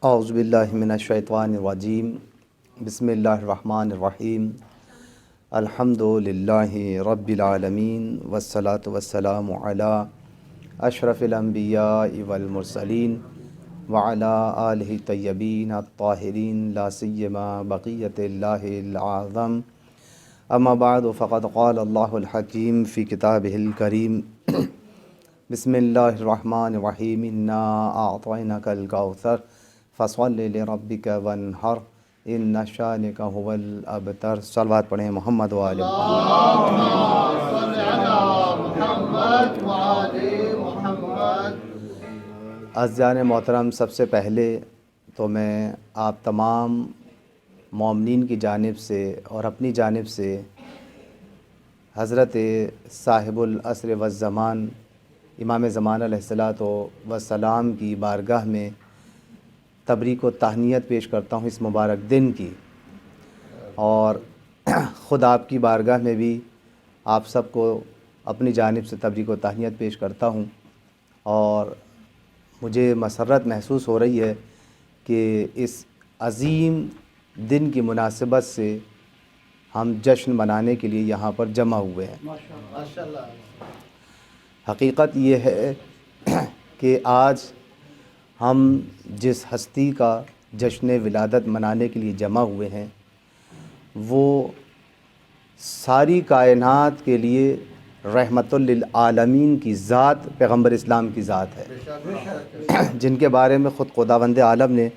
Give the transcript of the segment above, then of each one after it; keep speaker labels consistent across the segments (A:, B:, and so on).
A: اعوذ باللہ من الشیطان الرجیم بسم اللہ الرحمن الرحیم الحمد للہ رب العالمین والصلاة والسلام علی اشرف الانبیاء والمرسلین وعلی آلہ طیبین الطاہرین لا سیما بقیت اللہ العظم اما بعد فقد قال اللہ الحکیم فی کتابہ الکریم بسم اللہ الرحمن الرحیم انا اعطیناک الکوثر فصل لربک وانحر ان شانک هو الابتر۔ صلوات پڑھیں محمد و آل محمد۔ عزیزان محترم، سب سے پہلے تو میں آپ تمام مومنین کی جانب سے اور اپنی جانب سے حضرت صاحب العصر والزمان امام زمان علیہ الصلاۃ والسلام کی بارگاہ میں تبریک و تہنیت پیش کرتا ہوں اس مبارک دن کی، اور خود آپ کی بارگاہ میں بھی آپ سب کو اپنی جانب سے تبریک و تہنیت پیش کرتا ہوں، اور مجھے مسرت محسوس ہو رہی ہے کہ اس عظیم دن کی مناسبت سے ہم جشن منانے کے لیے یہاں پر جمع ہوئے ہیں۔ حقیقت یہ ہے کہ آج ہم جس ہستی کا جشن ولادت منانے کے لیے جمع ہوئے ہیں وہ ساری کائنات کے لیے رحمت للعالمین کی ذات پیغمبر اسلام کی ذات ہے، جن کے بارے میں خود خداوند عالم نے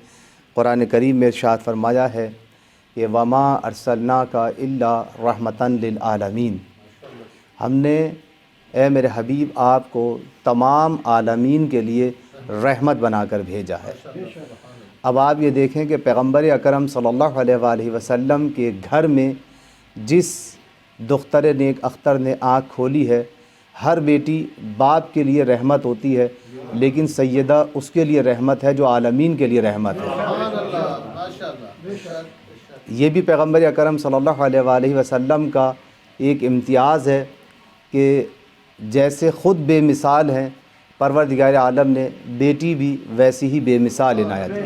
A: قرآن کریم میں ارشاد فرمایا ہے کہ وما ارسلناک الا رحمتا للعالمین، ہم نے اے میرے حبیب آپ کو تمام عالمین کے لیے رحمت بنا کر بھیجا ہے۔ اب آپ یہ دیکھیں کہ پیغمبر اکرم صلی اللہ علیہ وآلہ وسلم کے گھر میں جس دختر نیک اختر نے آنکھ کھولی ہے، ہر بیٹی باپ کے لیے رحمت ہوتی ہے، لیکن سیدہ اس کے لیے رحمت ہے جو عالمین کے لیے رحمت ہے۔ یہ بھی پیغمبر اکرم صلی اللہ علیہ وآلہ وسلم کا ایک امتیاز ہے کہ جیسے خود بے مثال ہیں، پروردگار عالم نے بیٹی بھی ویسی ہی بے مثال عنایت کی۔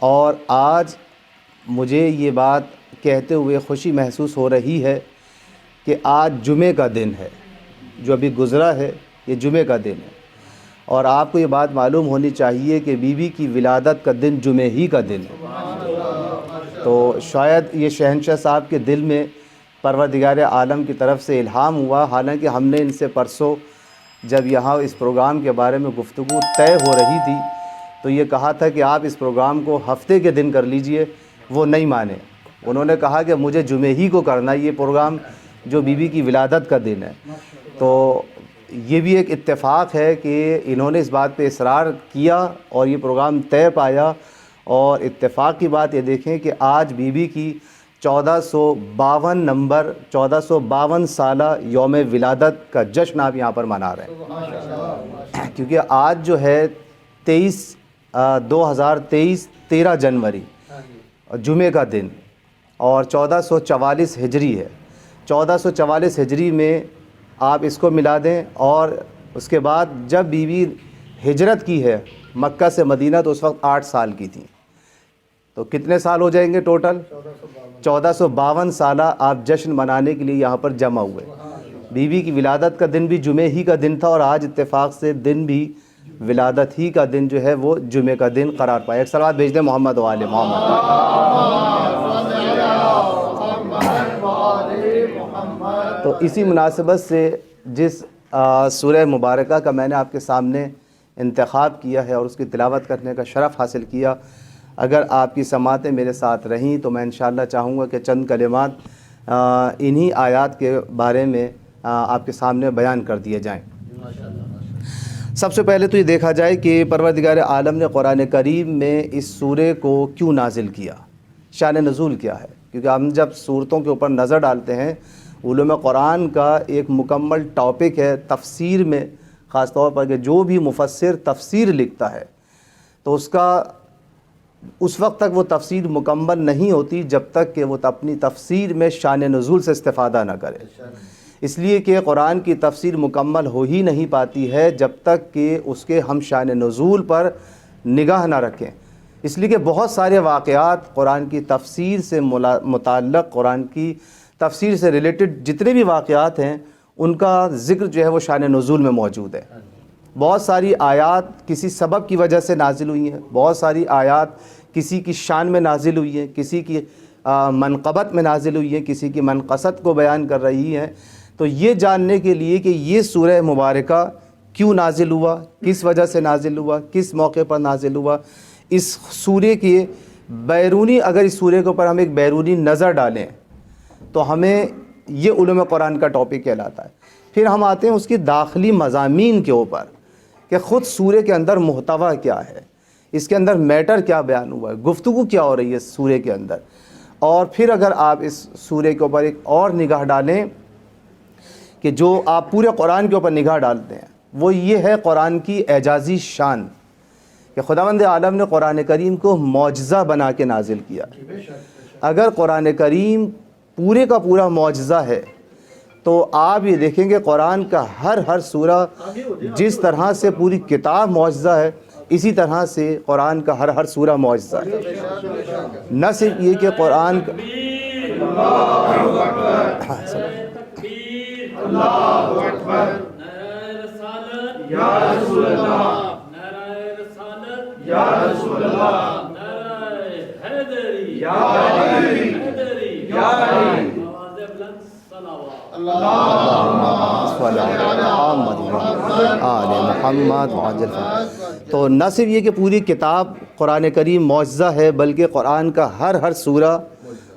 A: اور آج مجھے یہ بات کہتے ہوئے خوشی محسوس ہو رہی ہے کہ آج جمعے کا دن ہے، جو ابھی گزرا ہے یہ جمعے کا دن ہے، اور آپ کو یہ بات معلوم ہونی چاہیے کہ بی بی کی ولادت کا دن جمعے ہی کا دن ہے۔ تو شاید یہ شہنشاہ صاحب کے دل میں پروردگار عالم کی طرف سے الہام ہوا، حالانکہ ہم نے ان سے پرسوں جب یہاں اس پروگرام کے بارے میں گفتگو طے ہو رہی تھی تو یہ کہا تھا کہ آپ اس پروگرام کو ہفتے کے دن کر لیجئے، وہ نہیں مانے۔ انہوں نے کہا کہ مجھے جمعے ہی کو کرنا ہے یہ پروگرام جو بی بی کی ولادت کا دن ہے۔ تو یہ بھی ایک اتفاق ہے کہ انہوں نے اس بات پہ اصرار کیا اور یہ پروگرام طے پایا، اور اتفاق کی بات یہ دیکھیں کہ آج بی بی کی 1452 سالہ یوم ولادت کا جشن آپ یہاں پر منا رہے ہیں، کیونکہ آج جو ہے 13 جنوری جمعے کا دن اور 1444 ہجری ہے۔ 1444 ہجری میں آپ اس کو ملا دیں، اور اس کے بعد جب بی بی ہجرت کی ہے مکہ سے مدینہ تو اس وقت 8 سال کی تھی، تو کتنے سال ہو جائیں گے ٹوٹل؟ 1452 سالہ آپ جشن منانے کے لیے یہاں پر جمع ہوئے۔ بی بی کی ولادت کا دن بھی جمعے ہی کا دن تھا، اور آج اتفاق سے دن بھی ولادت ہی کا دن جو ہے وہ جمعے کا دن قرار پایا۔ ایک صلوات بھیج دیں محمد و آل محمد۔ تو اسی مناسبت سے جس سورہ مبارکہ کا میں نے آپ کے سامنے انتخاب کیا ہے اور اس کی تلاوت کرنے کا شرف حاصل کیا، اگر آپ کی سماعتیں میرے ساتھ رہیں تو میں انشاءاللہ چاہوں گا کہ چند کلمات انہی آیات کے بارے میں آپ کے سامنے بیان کر دیے جائیں۔ سب سے پہلے تو یہ دیکھا جائے کہ پروردگار عالم نے قرآن کریم میں اس سورے کو کیوں نازل کیا، شان نزول کیا ہے، کیونکہ ہم جب صورتوں کے اوپر نظر ڈالتے ہیں، علوم قرآن کا ایک مکمل ٹاپک ہے تفسیر میں، خاص طور پر کہ جو بھی مفسر تفسیر لکھتا ہے تو اس وقت تک وہ تفسیر مکمل نہیں ہوتی جب تک کہ وہ اپنی تفسیر میں شان نزول سے استفادہ نہ کرے، اس لیے کہ قرآن کی تفسیر مکمل ہو ہی نہیں پاتی ہے جب تک کہ اس کے ہم شان نزول پر نگاہ نہ رکھیں۔ اس لیے کہ بہت سارے واقعات قرآن کی تفسیر سے متعلق، قرآن کی تفسیر سے ریلیٹڈ جتنے بھی واقعات ہیں ان کا ذکر جو ہے وہ شان نزول میں موجود ہے۔ بہت ساری آیات کسی سبب کی وجہ سے نازل ہوئی ہیں، بہت ساری آیات کسی کی شان میں نازل ہوئی ہیں، کسی کی منقبت میں نازل ہوئی ہیں، کسی کی منقصت کو بیان کر رہی ہیں۔ تو یہ جاننے کے لیے کہ یہ سورہ مبارکہ کیوں نازل ہوا، کس وجہ سے نازل ہوا، کس موقع پر نازل ہوا، اس سورے کے بیرونی، اگر اس سورے کے اوپر ہم ایک بیرونی نظر ڈالیں تو ہمیں یہ علوم قرآن کا ٹاپک کہلاتا ہے۔ پھر ہم آتے ہیں اس کی داخلی مضامین کے اوپر کہ خود سورے کے اندر محتویٰ کیا ہے، اس کے اندر میٹر کیا بیان ہوا ہے، گفتگو کیا ہو رہی ہے سورے کے اندر۔ اور پھر اگر آپ اس سورے کے اوپر ایک اور نگاہ ڈالیں کہ جو آپ پورے قرآن کے اوپر نگاہ ڈالتے ہیں وہ یہ ہے قرآن کی اعجازی شان کہ خداوند عالم نے قرآن کریم کو معجزہ بنا کے نازل کیا۔ اگر قرآن کریم پورے کا پورا معجزہ ہے تو آپ یہ دیکھیں گے قرآن کا ہر سورہ جس طرح سے پوری کتاب معجزہ ہے، اسی طرح سے قرآن کا ہر سورہ معجزہ ہے۔ نہ صرف یہ کہ قرآن کا تو نہ صرف یہ کہ پوری کتاب قرآن کریم معجزہ ہے بلکہ قرآن کا ہر سورہ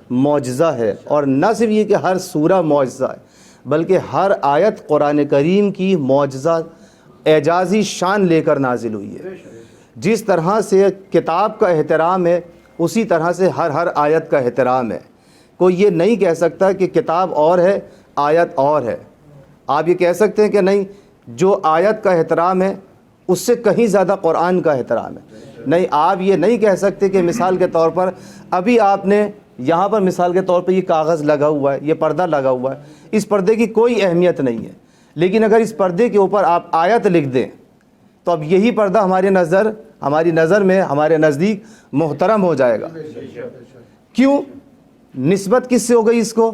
A: معجزہ ہے، اور نہ صرف یہ کہ ہر سورہ معجزہ ہے بلکہ ہر آیت قرآن کریم کی معجزہ اعجازی شان لے کر نازل ہوئی ہے۔ جس طرح سے کتاب کا احترام ہے اسی طرح سے ہر آیت کا احترام ہے۔ کوئی یہ نہیں کہہ سکتا کہ کتاب اور ہے آیت اور ہے۔ آپ یہ کہہ سکتے ہیں کہ نہیں، جو آیت کا احترام ہے اس سے کہیں زیادہ قرآن کا احترام ہے۔ نہیں، آپ یہ نہیں کہہ سکتے کہ مثال کے طور پر ابھی آپ نے یہاں پر مثال کے طور پر یہ کاغذ لگا ہوا ہے، یہ پردہ لگا ہوا ہے، اس پردے کی کوئی اہمیت نہیں ہے، لیکن اگر اس پردے کے اوپر آپ آیت لکھ دیں تو اب یہی پردہ ہماری نظر میں، ہمارے نزدیک محترم ہو جائے گا۔ کیوں؟ نسبت کس سے ہو گئی؟ اس کو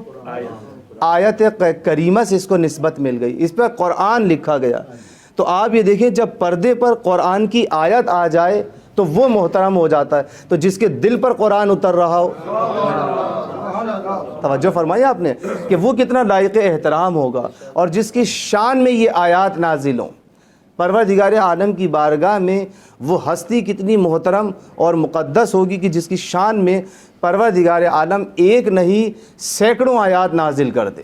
A: آیت کریمہ سے اس کو نسبت مل گئی، اس پر قرآن لکھا گیا۔ تو آپ یہ دیکھیں جب پردے پر قرآن کی آیت آ جائے تو وہ محترم ہو جاتا ہے۔ تو جس کے دل پر قرآن اتر رہا ہو، توجہ فرمائی آپ نے کہ وہ کتنا لائق احترام ہوگا، اور جس کی شان میں یہ آیات نازل ہوں، پروردگار عالم کی بارگاہ میں وہ ہستی کتنی محترم اور مقدس ہوگی کہ جس کی شان میں پروردگار عالم ایک نہیں سینکڑوں آیات نازل کر دے۔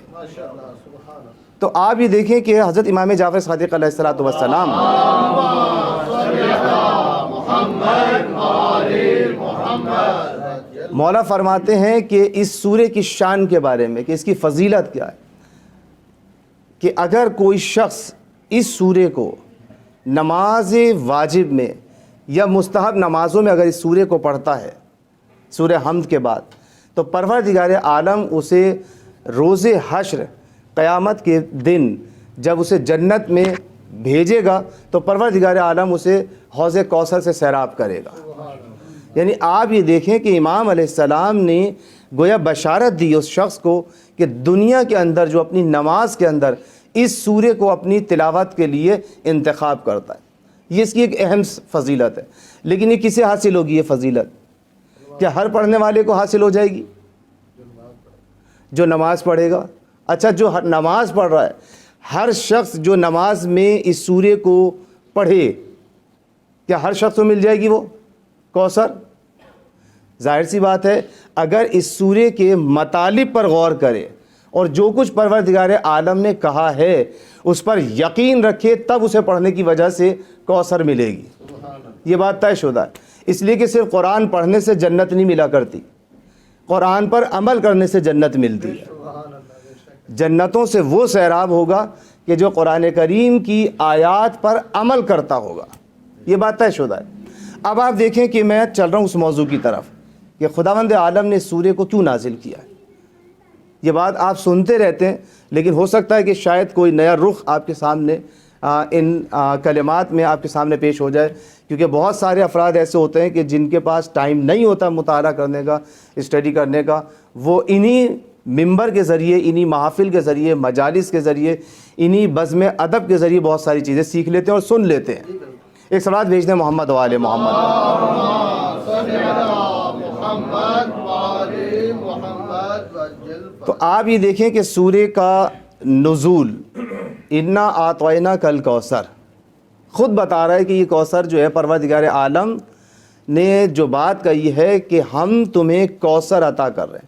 A: تو آپ یہ دیکھیں کہ حضرت امام جعفر صادق علیہ الصلوۃ والسلام مولا فرماتے ہیں کہ اس سورے کی شان کے بارے میں کہ اس کی فضیلت کیا ہے، کہ اگر کوئی شخص اس سورے کو نماز واجب میں یا مستحب نمازوں میں اگر اس سورے کو پڑھتا ہے سورہ حمد کے بعد، تو پروردگار عالم اسے روز حشر قیامت کے دن جب اسے جنت میں بھیجے گا تو پروردگار عالم اسے حوض کوثر سے سیراب کرے گا۔ یعنی آپ یہ دیکھیں کہ امام علیہ السلام نے گویا بشارت دی اس شخص کو کہ دنیا کے اندر جو اپنی نماز کے اندر اس سورے کو اپنی تلاوت کے لیے انتخاب کرتا ہے، یہ اس کی ایک اہم فضیلت ہے۔ لیکن یہ کسے حاصل ہوگی یہ فضیلت؟ کیا ہر پڑھنے والے کو حاصل ہو جائے گی؟ جو نماز پڑھے گا۔ اچھا، جو نماز پڑھ رہا ہے، ہر شخص جو نماز میں اس سورے کو پڑھے، کیا ہر شخص کو مل جائے گی وہ کوثر؟ ظاہر سی بات ہے، اگر اس سورے کے مطالب پر غور کرے اور جو کچھ پروردگار عالم نے کہا ہے اس پر یقین رکھے تب اسے پڑھنے کی وجہ سے کوثر ملے گی۔ یہ بات طے شدہ ہے، اس لیے کہ صرف قرآن پڑھنے سے جنت نہیں ملا کرتی، قرآن پر عمل کرنے سے جنت ملتی ہے۔ جنتوں سے وہ سیراب ہوگا کہ جو قرآن کریم کی آیات پر عمل کرتا ہوگا، یہ بات طے شدہ ہے۔ اب آپ دیکھیں کہ میں چل رہا ہوں اس موضوع کی طرف کہ خداوند عالم نے سورے کو کیوں نازل کیا ہے۔ یہ بات آپ سنتے رہتے ہیں، لیکن ہو سکتا ہے کہ شاید کوئی نیا رخ آپ کے سامنے ان کلمات میں آپ کے سامنے پیش ہو جائے، کیونکہ بہت سارے افراد ایسے ہوتے ہیں کہ جن کے پاس ٹائم نہیں ہوتا مطالعہ کرنے کا، اسٹڈی کرنے کا، وہ انہی ممبر کے ذریعے، انہی محافل کے ذریعے، مجالس کے ذریعے، انہی بزم ادب کے ذریعے بہت ساری چیزیں سیکھ لیتے ہیں اور سن لیتے ہیں۔ ایک صلوات بھیج دیں محمد و آل محمد۔ تو آپ یہ دیکھیں کہ سورہ کا نزول انا اعطیناک کل کوثر خود بتا رہا ہے کہ یہ کوثر جو ہے پروردگار عالم نے جو بات کہی ہے کہ ہم تمہیں کوثر عطا کر رہے ہیں،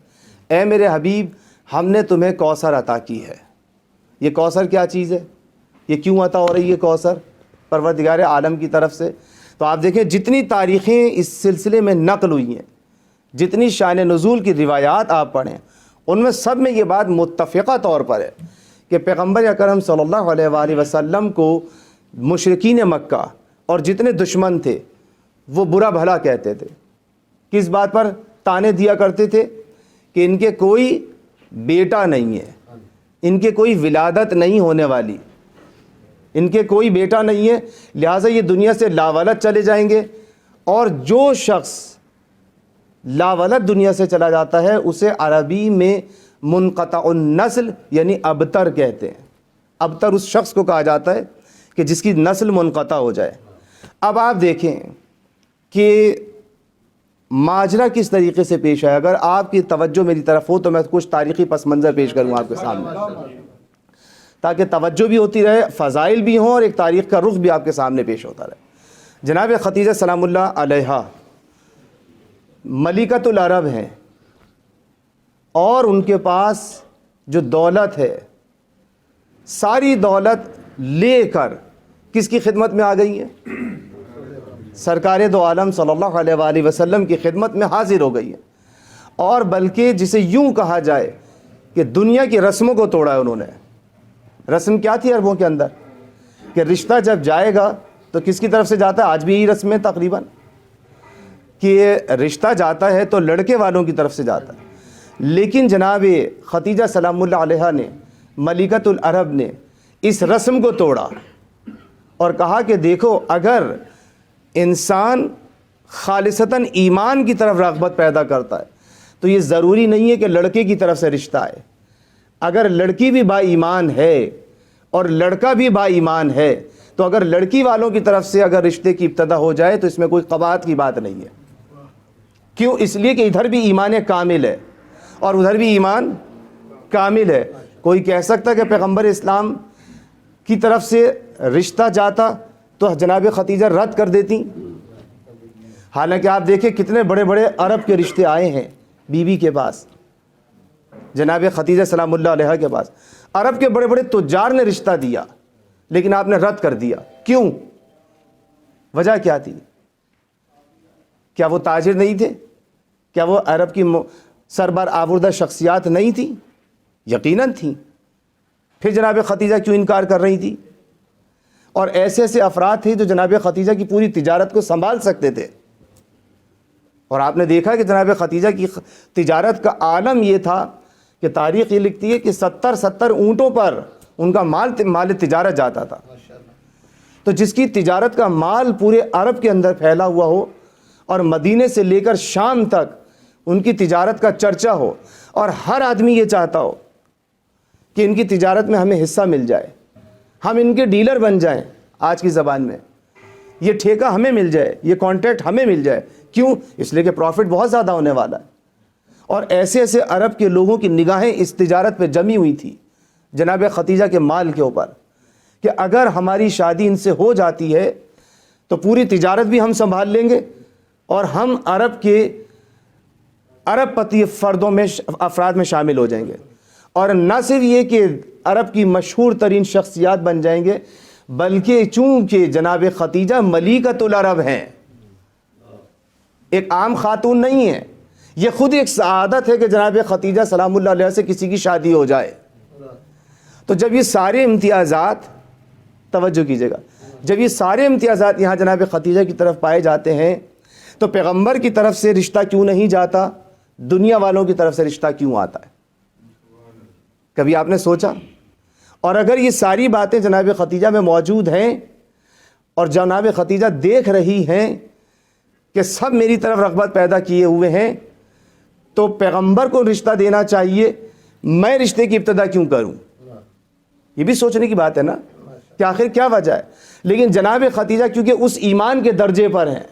A: اے میرے حبیب ہم نے تمہیں کوثر عطا کی ہے۔ یہ کوثر کیا چیز ہے؟ یہ کیوں عطا ہو رہی ہے کوثر پروردگار عالم کی طرف سے؟ تو آپ دیکھیں جتنی تاریخیں اس سلسلے میں نقل ہوئی ہیں، جتنی شان نزول کی روایات آپ پڑھیں، ان میں سب میں یہ بات متفقہ طور پر ہے کہ پیغمبر اکرم صلی اللہ علیہ وآلہ وسلم کو مشرکین مکہ اور جتنے دشمن تھے وہ برا بھلا کہتے تھے۔ کس بات پر تانے دیا کرتے تھے؟ کہ ان کے کوئی بیٹا نہیں ہے، ان کے کوئی ولادت نہیں ہونے والی، ان کے کوئی بیٹا نہیں ہے، لہٰذا یہ دنیا سے لاولد چلے جائیں گے۔ اور جو شخص لاولد دنیا سے چلا جاتا ہے اسے عربی میں منقطع النسل یعنی ابتر کہتے ہیں۔ ابتر اس شخص کو کہا جاتا ہے کہ جس کی نسل منقطع ہو جائے۔ اب آپ دیکھیں کہ ماجرا کس طریقے سے پیش آیا۔ اگر آپ کی توجہ میری طرف ہو تو میں کچھ تاریخی پس منظر پیش کروں آپ کے سامنے، تاکہ توجہ بھی ہوتی رہے، فضائل بھی ہوں اور ایک تاریخ کا رخ بھی آپ کے سامنے پیش ہوتا رہے۔ جناب خدیجہ سلام اللہ علیہا ملکۃ العرب ہیں، اور ان کے پاس جو دولت ہے ساری دولت لے کر کس کی خدمت میں آ گئی ہے؟ سرکار دو عالم صلی اللہ علیہ وآلہ وسلم کی خدمت میں حاضر ہو گئی ہے۔ اور بلکہ جسے یوں کہا جائے کہ دنیا کی رسموں کو توڑا ہے انہوں نے۔ رسم کیا تھی عربوں کے اندر کہ رشتہ جب جائے گا تو کس کی طرف سے جاتا ہے؟ آج بھی یہی رسم ہے تقریباً کہ رشتہ جاتا ہے تو لڑکے والوں کی طرف سے جاتا ہے، لیکن جناب خدیجہ سلام اللہ علیہا نے، ملکۃ العرب نے اس رسم کو توڑا اور کہا کہ دیکھو اگر انسان خالصتاً ایمان کی طرف رغبت پیدا کرتا ہے تو یہ ضروری نہیں ہے کہ لڑکے کی طرف سے رشتہ آئے۔ اگر لڑکی بھی با ایمان ہے اور لڑکا بھی با ایمان ہے تو اگر لڑکی والوں کی طرف سے اگر رشتے کی ابتدا ہو جائے تو اس میں کوئی قباحت کی بات نہیں ہے۔ کیوں؟ اس لیے کہ ادھر بھی ایمان کامل ہے اور ادھر بھی ایمان کامل ہے۔ کوئی کہہ سکتا کہ پیغمبر اسلام کی طرف سے رشتہ جاتا تو جناب خدیجہ رد کر دیتی؟ حالانکہ آپ دیکھیں کتنے بڑے بڑے عرب کے رشتے آئے ہیں بی بی کے پاس، جناب خدیجہ سلام اللہ علیہ کے پاس عرب کے بڑے بڑے تجار نے رشتہ دیا، لیکن آپ نے رد کر دیا۔ کیوں؟ وجہ کیا تھی؟ کیا وہ تاجر نہیں تھے؟ کیا وہ عرب کی سربر آوردہ شخصیات نہیں تھی؟ یقیناً تھیں۔ پھر جناب خدیجہ کیوں انکار کر رہی تھی؟ اور ایسے ایسے افراد تھے جو جناب خدیجہ کی پوری تجارت کو سنبھال سکتے تھے، اور آپ نے دیکھا کہ جناب خدیجہ کی تجارت کا عالم یہ تھا کہ تاریخ یہ لکھتی ہے کہ 70 اونٹوں پر ان کا مال تجارت جاتا تھا۔ تو جس کی تجارت کا مال پورے عرب کے اندر پھیلا ہوا ہو اور مدینے سے لے کر شام تک ان کی تجارت کا چرچا ہو، اور ہر آدمی یہ چاہتا ہو کہ ان کی تجارت میں ہمیں حصہ مل جائے، ہم ان کے ڈیلر بن جائیں، آج کی زبان میں یہ ٹھیکہ ہمیں مل جائے، یہ کانٹریکٹ ہمیں مل جائے۔ کیوں؟ اس لیے کہ پروفٹ بہت زیادہ ہونے والا ہے۔ اور ایسے ایسے عرب کے لوگوں کی نگاہیں اس تجارت پہ جمی ہوئی تھی جناب خدیجہ کے مال کے اوپر، کہ اگر ہماری شادی ان سے ہو جاتی ہے تو پوری تجارت بھی ہم سنبھال لیں گے اور ہم عرب پتی فردوں میں افراد میں شامل ہو جائیں گے، اور نہ صرف یہ کہ عرب کی مشہور ترین شخصیات بن جائیں گے، بلکہ چونکہ جناب خدیجہ ملکۃ العرب ہیں، ایک عام خاتون نہیں ہے، یہ خود ایک سعادت ہے کہ جناب خدیجہ سلام اللہ علیہ سے کسی کی شادی ہو جائے۔ تو جب یہ سارے امتیازات، توجہ کیجیے گا، جب یہ سارے امتیازات یہاں جناب خدیجہ کی طرف پائے جاتے ہیں تو پیغمبر کی طرف سے رشتہ کیوں نہیں جاتا؟ دنیا والوں کی طرف سے رشتہ کیوں آتا ہے؟ کبھی آپ نے سوچا؟ اور اگر یہ ساری باتیں جناب ختیجہ میں موجود ہیں اور جناب ختیجہ دیکھ رہی ہیں کہ سب میری طرف رغبت پیدا کیے ہوئے ہیں، تو پیغمبر کو رشتہ دینا چاہیے، میں رشتے کی ابتدا کیوں کروں؟ یہ بھی سوچنے کی بات ہے نا کہ آخر کیا وجہ ہے۔ لیکن جناب ختیجہ کیونکہ اس ایمان کے درجے پر ہیں،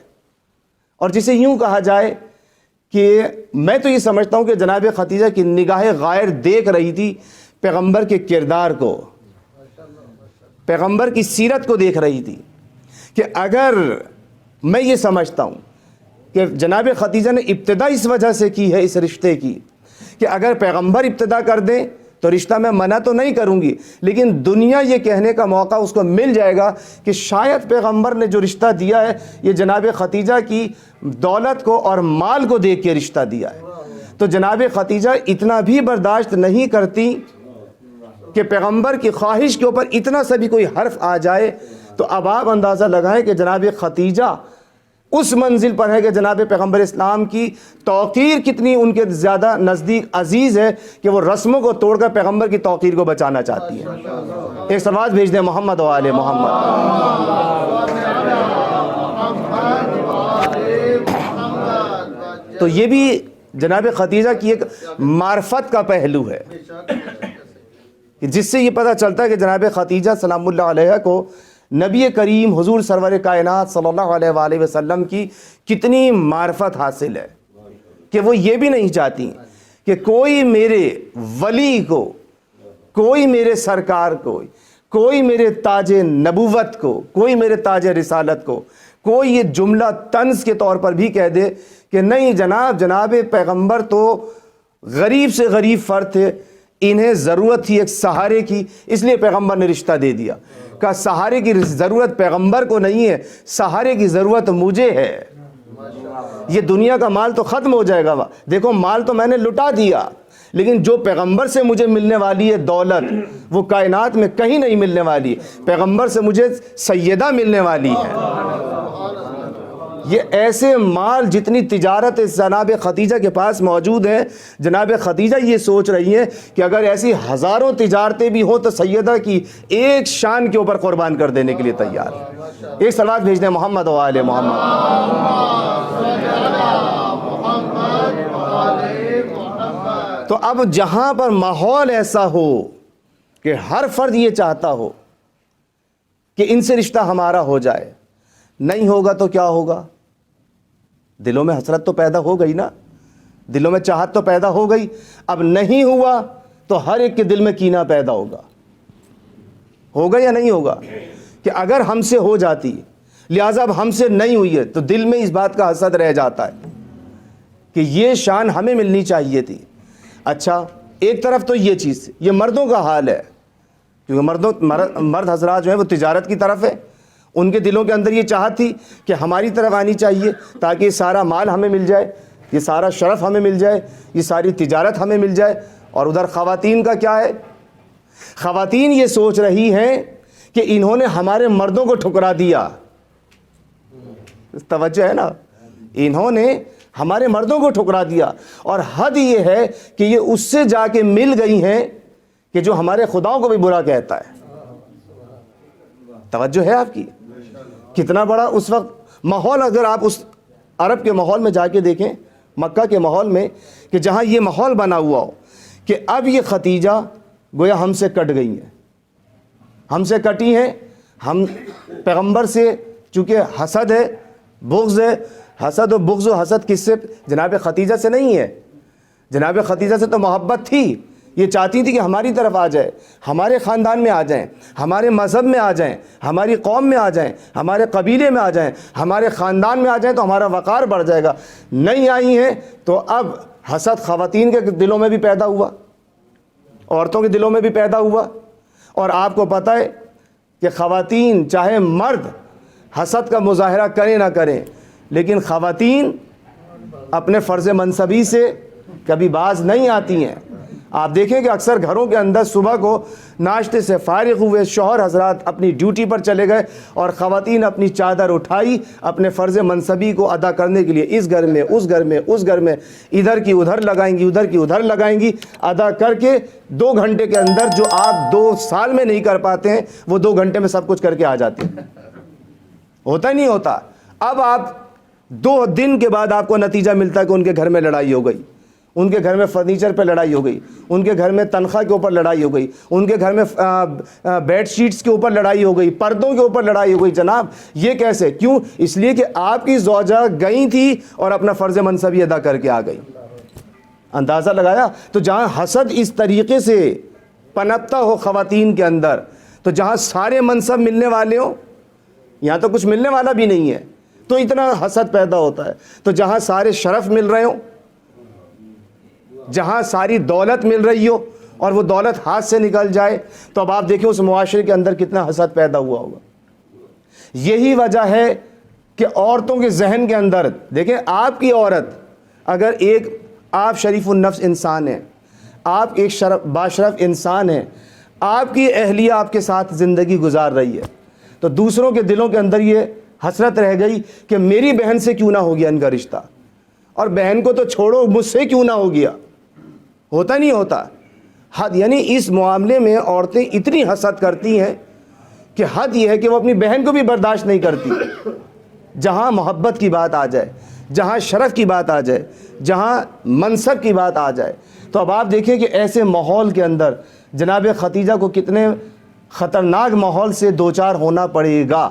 A: اور جسے یوں کہا جائے کہ میں تو یہ سمجھتا ہوں کہ جناب ختیجہ کی نگاہ غائر دیکھ رہی تھی پیغمبر کے کردار کو، پیغمبر کی سیرت کو دیکھ رہی تھی، کہ اگر میں یہ سمجھتا ہوں کہ جناب ختیجہ نے ابتدا اس وجہ سے کی ہے اس رشتے کی کہ اگر پیغمبر ابتدا کر دیں تو رشتہ میں منع تو نہیں کروں گی، لیکن دنیا یہ کہنے کا موقع اس کو مل جائے گا کہ شاید پیغمبر نے جو رشتہ دیا ہے یہ جناب ختیجہ کی دولت کو اور مال کو دیکھ کے رشتہ دیا ہے۔ تو جناب ختیجہ اتنا بھی برداشت نہیں کرتی کہ پیغمبر کی خواہش کے اوپر اتنا سا بھی کوئی حرف آ جائے۔ تو اب آپ اندازہ لگائیں کہ جناب ختیجہ اس منزل پر ہے کہ جناب پیغمبر اسلام کی توقیر کتنی ان کے زیادہ نزدیک عزیز ہے کہ وہ رسموں کو توڑ کر پیغمبر کی توقیر کو بچانا چاہتی ہے۔ ایک صلوات بھیج دیں محمد و آل محمد۔ تو یہ بھی جناب ختیجہ کی ایک معرفت کا پہلو ہے جس سے یہ پتہ چلتا ہے کہ جناب ختیجہ سلام اللہ علیہ کو نبی کریم حضور سرور کائنات صلی اللہ علیہ وآلہ وسلم کی کتنی معرفت حاصل ہے کہ وہ یہ بھی نہیں چاہتی کہ کوئی میرے ولی کو، کوئی میرے سرکار کو، کوئی میرے تاج نبوت کو، کوئی میرے تاج رسالت کو کوئی یہ جملہ طنز کے طور پر بھی کہہ دے کہ نہیں جناب پیغمبر تو غریب سے غریب فرد تھے، انہیں ضرورت تھی ایک سہارے کی، اس لیے پیغمبر نے رشتہ دے دیا۔ کہ سہارے کی ضرورت پیغمبر کو نہیں ہے، سہارے کی ضرورت مجھے ہے۔ یہ دنیا کا مال تو ختم ہو جائے گا، دیکھو مال تو میں نے لٹا دیا، لیکن جو پیغمبر سے مجھے ملنے والی ہے دولت وہ کائنات میں کہیں نہیں ملنے والی، پیغمبر سے مجھے سیدہ ملنے والی ہے۔ یہ ایسے مال جتنی تجارت جناب ختیجہ کے پاس موجود ہے، جناب ختیجہ یہ سوچ رہی ہیں کہ اگر ایسی ہزاروں تجارتیں بھی ہوں تو سیدہ کی ایک شان کے اوپر قربان کر دینے کے لیے تیار ہے۔ ایک صلوات بھیج دیں محمد و آل محمد۔ تو اب جہاں پر ماحول ایسا ہو کہ ہر فرد یہ چاہتا ہو کہ ان سے رشتہ ہمارا ہو جائے، نہیں ہوگا تو کیا ہوگا؟ دلوں میں حسرت تو پیدا ہو گئی نا، دلوں میں چاہت تو پیدا ہو گئی۔ اب نہیں ہوا تو ہر ایک کے دل میں کینہ پیدا ہوگا یا نہیں ہوگا کہ اگر ہم سے ہو جاتی لہٰذا اب ہم سے نہیں ہوئی ہے تو دل میں اس بات کا حسد رہ جاتا ہے کہ یہ شان ہمیں ملنی چاہیے تھی۔ اچھا ایک طرف تو یہ چیز، یہ مردوں کا حال ہے کیونکہ مرد حضرات جو ہیں وہ تجارت کی طرف ہے، ان کے دلوں کے اندر یہ چاہت تھی کہ ہماری طرف آنی چاہیے تاکہ یہ سارا مال ہمیں مل جائے، یہ سارا شرف ہمیں مل جائے، یہ ساری تجارت ہمیں مل جائے۔ اور ادھر خواتین کا کیا ہے؟ خواتین یہ سوچ رہی ہیں کہ انہوں نے ہمارے مردوں کو ٹھکرا دیا، توجہ ہے نا، انہوں نے ہمارے مردوں کو ٹھکرا دیا، اور حد یہ ہے کہ یہ اس سے جا کے مل گئی ہیں کہ جو ہمارے خداؤں کو بھی برا کہتا ہے۔ توجہ ہے آپ کی؟ کتنا بڑا اس وقت ماحول، اگر آپ اس عرب کے ماحول میں جا کے دیکھیں، مکہ کے ماحول میں، کہ جہاں یہ ماحول بنا ہوا ہو کہ اب یہ ختیجہ گویا ہم سے کٹ گئی ہیں، ہم سے کٹی ہیں، ہم پیغمبر سے چونکہ حسد ہے، بغض ہے، حسد و بغض و حسد کس سے؟ جناب ختیجہ سے نہیں ہے، جناب ختیجہ سے تو محبت تھی، یہ چاہتی تھی کہ ہماری طرف آ جائے، ہمارے خاندان میں آ جائیں، ہمارے مذہب میں آ جائیں، ہماری قوم میں آ جائیں، ہمارے قبیلے میں آ جائیں، ہمارے خاندان میں آ جائیں تو ہمارا وقار بڑھ جائے گا۔ نہیں آئی ہیں تو اب حسد خواتین کے دلوں میں بھی پیدا ہوا، عورتوں کے دلوں میں بھی پیدا ہوا۔ اور آپ کو پتہ ہے کہ خواتین چاہے مرد حسد کا مظاہرہ کریں نہ کریں، لیکن خواتین اپنے فرض منصبی سے کبھی باز نہیں آتی ہیں، آپ دیکھیں کہ اکثر گھروں کے اندر صبح کو ناشتے سے فارغ ہوئے شوہر حضرات اپنی ڈیوٹی پر چلے گئے اور خواتین اپنی چادر اٹھائی اپنے فرض منصبی کو ادا کرنے کے لیے، اس گھر میں اس گھر میں اس گھر میں، ادھر کی ادھر لگائیں گی ادھر کی ادھر لگائیں گی، ادا کر کے 2 گھنٹے کے اندر جو آپ 2 سال میں نہیں کر پاتے ہیں وہ 2 گھنٹے میں سب کچھ کر کے آ جاتے ہیں۔ ہوتا نہیں ہوتا؟ اب آپ 2 دن کے بعد آپ کو نتیجہ ملتا ہے کہ ان کے گھر میں لڑائی ہو گئی، ان کے گھر میں فرنیچر پہ لڑائی ہو گئی، ان کے گھر میں تنخواہ کے اوپر لڑائی ہو گئی، ان کے گھر میں بیڈ شیٹس کے اوپر لڑائی ہو گئی، پردوں کے اوپر لڑائی ہو گئی۔ جناب یہ کیسے؟ کیوں؟ اس لیے کہ آپ کی زوجہ گئی تھی اور اپنا فرض منصبی ادا کر کے آ گئی۔ اندازہ لگایا؟ تو جہاں حسد اس طریقے سے پنپتا ہو خواتین کے اندر، تو جہاں سارے منصب ملنے والے ہوں، یہاں تو کچھ ملنے والا بھی نہیں ہے تو اتنا حسد پیدا ہوتا ہے۔ تو جہاں سارے شرف مل رہے ہوں، جہاں ساری دولت مل رہی ہو اور وہ دولت ہاتھ سے نکل جائے، تو اب آپ دیکھیں اس معاشرے کے اندر کتنا حسد پیدا ہوا ہوگا۔ یہی وجہ ہے کہ عورتوں کے ذہن کے اندر دیکھیں، آپ کی عورت اگر آپ شریف النفس انسان ہیں، آپ ایک باشرف انسان ہیں، آپ کی اہلیہ آپ کے ساتھ زندگی گزار رہی ہے، تو دوسروں کے دلوں کے اندر یہ حسرت رہ گئی کہ میری بہن سے کیوں نہ ہو گیا ان کا رشتہ، اور بہن کو تو چھوڑو مجھ سے کیوں نہ ہو گیا۔ ہوتا نہیں ہوتا؟ حد، یعنی اس معاملے میں عورتیں اتنی حسد کرتی ہیں کہ حد یہ ہے کہ وہ اپنی بہن کو بھی برداشت نہیں کرتی۔ جہاں محبت کی بات آ جائے، جہاں شرف کی بات آ جائے، جہاں منصب کی بات آ جائے، تو اب آپ دیکھیں کہ ایسے ماحول کے اندر جناب ختیجہ کو کتنے خطرناک ماحول سے دوچار ہونا پڑے گا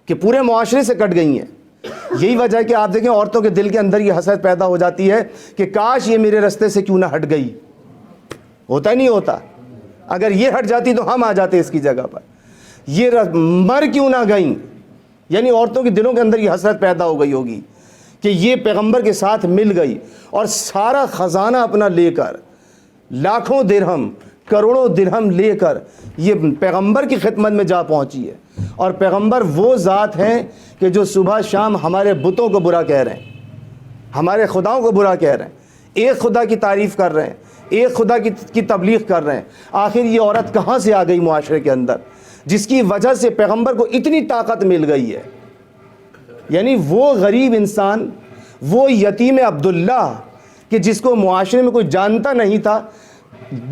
A: کہ پورے معاشرے سے کٹ گئی ہیں۔ یہی وجہ ہے کہ آپ دیکھیں عورتوں کے دل کے اندر یہ حسرت پیدا ہو جاتی ہے کہ کاش یہ میرے راستے سے کیوں نہ ہٹ گئی۔ ہوتا نہیں ہوتا؟ اگر یہ ہٹ جاتی تو ہم آ جاتے اس کی جگہ پر، یہ مر کیوں نہ گئیں، یعنی عورتوں کے دلوں کے اندر یہ حسرت پیدا ہو گئی ہوگی کہ یہ پیغمبر کے ساتھ مل گئی اور سارا خزانہ اپنا لے کر، لاکھوں درہم کروڑوں درہم لے کر یہ پیغمبر کی خدمت میں جا پہنچی ہے۔ اور پیغمبر وہ ذات ہیں کہ جو صبح شام ہمارے بتوں کو برا کہہ رہے ہیں، ہمارے خداؤں کو برا کہہ رہے ہیں، ایک خدا کی تعریف کر رہے ہیں، ایک خدا کی تبلیغ کر رہے ہیں۔ آخر یہ عورت کہاں سے آ گئی معاشرے کے اندر جس کی وجہ سے پیغمبر کو اتنی طاقت مل گئی ہے؟ یعنی وہ غریب انسان، وہ یتیم عبداللہ کہ جس کو معاشرے میں کوئی جانتا نہیں تھا،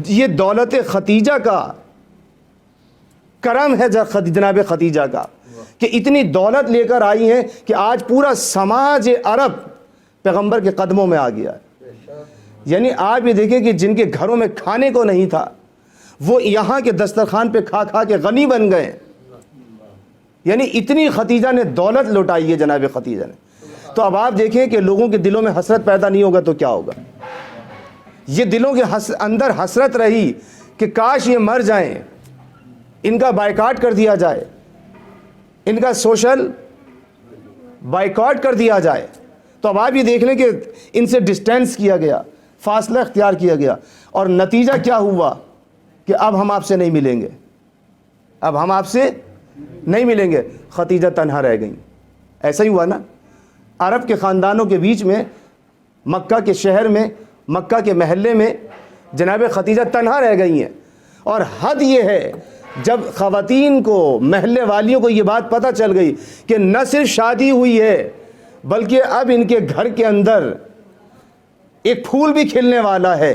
A: یہ دولت ختیجہ کا کرم ہے جناب ختیجہ کا کہ اتنی دولت لے کر آئی ہیں کہ آج پورا سماج عرب پیغمبر کے قدموں میں آ گیا ہے۔ یعنی آپ یہ دیکھیں کہ جن کے گھروں میں کھانے کو نہیں تھا وہ یہاں کے دسترخوان پہ کھا کھا کے غنی بن گئے۔ یعنی اتنی ختیجہ نے دولت لوٹائی ہے جناب ختیجہ نے۔ تو اب آپ دیکھیں کہ لوگوں کے دلوں میں حسرت پیدا نہیں ہوگا تو کیا ہوگا؟ یہ دلوں کے اندر حسرت رہی کہ کاش یہ مر جائیں، ان کا بائیکاٹ کر دیا جائے، ان کا سوشل بائیکاٹ کر دیا جائے۔ تو اب آپ یہ دیکھ لیں کہ ان سے ڈسٹینس کیا گیا، فاصلہ اختیار کیا گیا، اور نتیجہ کیا ہوا کہ اب ہم آپ سے نہیں ملیں گے، اب ہم آپ سے نہیں ملیں گے۔ ختیجہ تنہا رہ گئیں۔ ایسا ہی ہوا نا، عرب کے خاندانوں کے بیچ میں، مکہ کے شہر میں، مکہ کے محلے میں جناب ختیجہ تنہا رہ گئی ہیں۔ اور حد یہ ہے جب خواتین کو، محلے والیوں کو یہ بات پتہ چل گئی کہ نہ صرف شادی ہوئی ہے بلکہ اب ان کے گھر کے اندر ایک پھول بھی کھلنے والا ہے،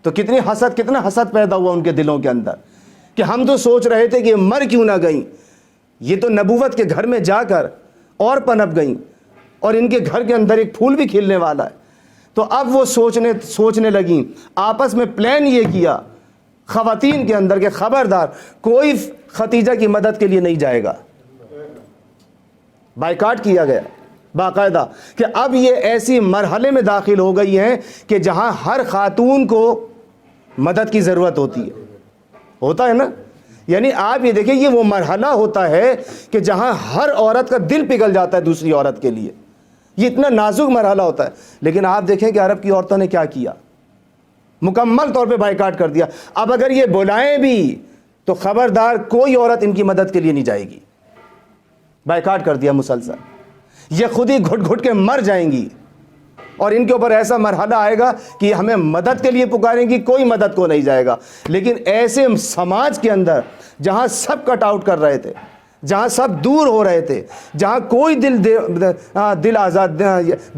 A: تو کتنا حسد پیدا ہوا ان کے دلوں کے اندر کہ ہم تو سوچ رہے تھے کہ مر کیوں نہ گئیں، یہ تو نبوت کے گھر میں جا کر اور پنپ گئیں اور ان کے گھر کے اندر ایک پھول بھی کھلنے والا ہے۔ تو اب وہ سوچنے لگیں، آپس میں پلان یہ کیا خواتین کے اندر کہ خبردار کوئی ختیجہ کی مدد کے لیے نہیں جائے گا۔ بائیکاٹ کیا گیا باقاعدہ کہ اب یہ ایسی مرحلے میں داخل ہو گئی ہیں کہ جہاں ہر خاتون کو مدد کی ضرورت ہوتی ہے۔ ہوتا ہے نا؟ یعنی آپ یہ دیکھیں یہ وہ مرحلہ ہوتا ہے کہ جہاں ہر عورت کا دل پگھل جاتا ہے دوسری عورت کے لیے، یہ اتنا نازک مرحلہ ہوتا ہے۔ لیکن آپ دیکھیں کہ عرب کی عورتوں نے کیا کیا، مکمل طور پہ بائیکاٹ کر دیا۔ اب اگر یہ بلائیں بھی تو خبردار کوئی عورت ان کی مدد کے لیے نہیں جائے گی، بائیکاٹ کر دیا مسلسل، یہ خود ہی گھٹ گھٹ کے مر جائیں گی۔ اور ان کے اوپر ایسا مرحلہ آئے گا کہ ہمیں مدد کے لیے پکاریں گی، کوئی مدد کو نہیں جائے گا۔ لیکن ایسے سماج کے اندر جہاں سب کٹ آؤٹ کر رہے تھے، جہاں سب دور ہو رہے تھے، جہاں کوئی دل آزاد،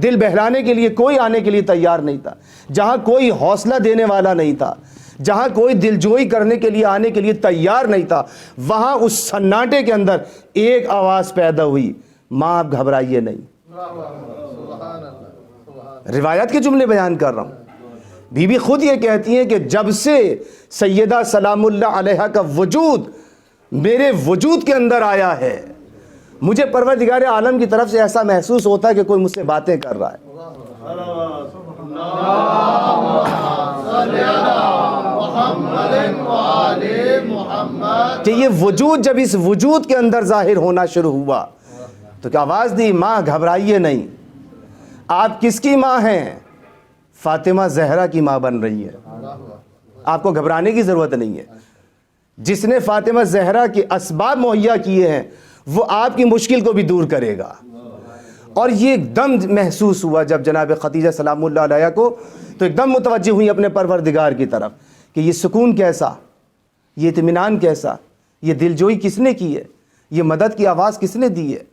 A: دل بہلانے کے لیے کوئی آنے کے لیے تیار نہیں تھا، جہاں کوئی حوصلہ دینے والا نہیں تھا، جہاں کوئی دلجوئی کرنے کے لیے آنے کے لیے تیار نہیں تھا، وہاں اس سناٹے کے اندر ایک آواز پیدا ہوئی، ماں آپ گھبرائیے نہیں۔ روایت کے جملے بیان کر رہا ہوں۔ بی بی خود یہ کہتی ہیں کہ جب سے سیدہ سلام اللہ علیہا کا وجود میرے وجود کے اندر آیا ہے، مجھے پروردگار عالم کی طرف سے ایسا محسوس ہوتا ہے کہ کوئی مجھ سے باتیں کر رہا ہے۔ کہ یہ وجود جب اس وجود کے اندر ظاہر ہونا شروع ہوا تو کیا آواز دی، ماں گھبرائیے نہیں۔ آپ کس کی ماں ہیں؟ فاطمہ زہرا کی ماں بن رہی ہے، آپ کو گھبرانے کی ضرورت نہیں ہے۔ جس نے فاطمہ زہرا کے اسباب مہیا کیے ہیں وہ آپ کی مشکل کو بھی دور کرے گا۔ اور یہ ایک دم محسوس ہوا جب جناب خدیجہ سلام اللہ علیہ کو، تو ایک دم متوجہ ہوئی اپنے پروردگار کی طرف کہ یہ سکون کیسا، یہ اطمینان کیسا، یہ دلجوئی کس نے کی ہے، یہ مدد کی آواز کس نے دی ہے۔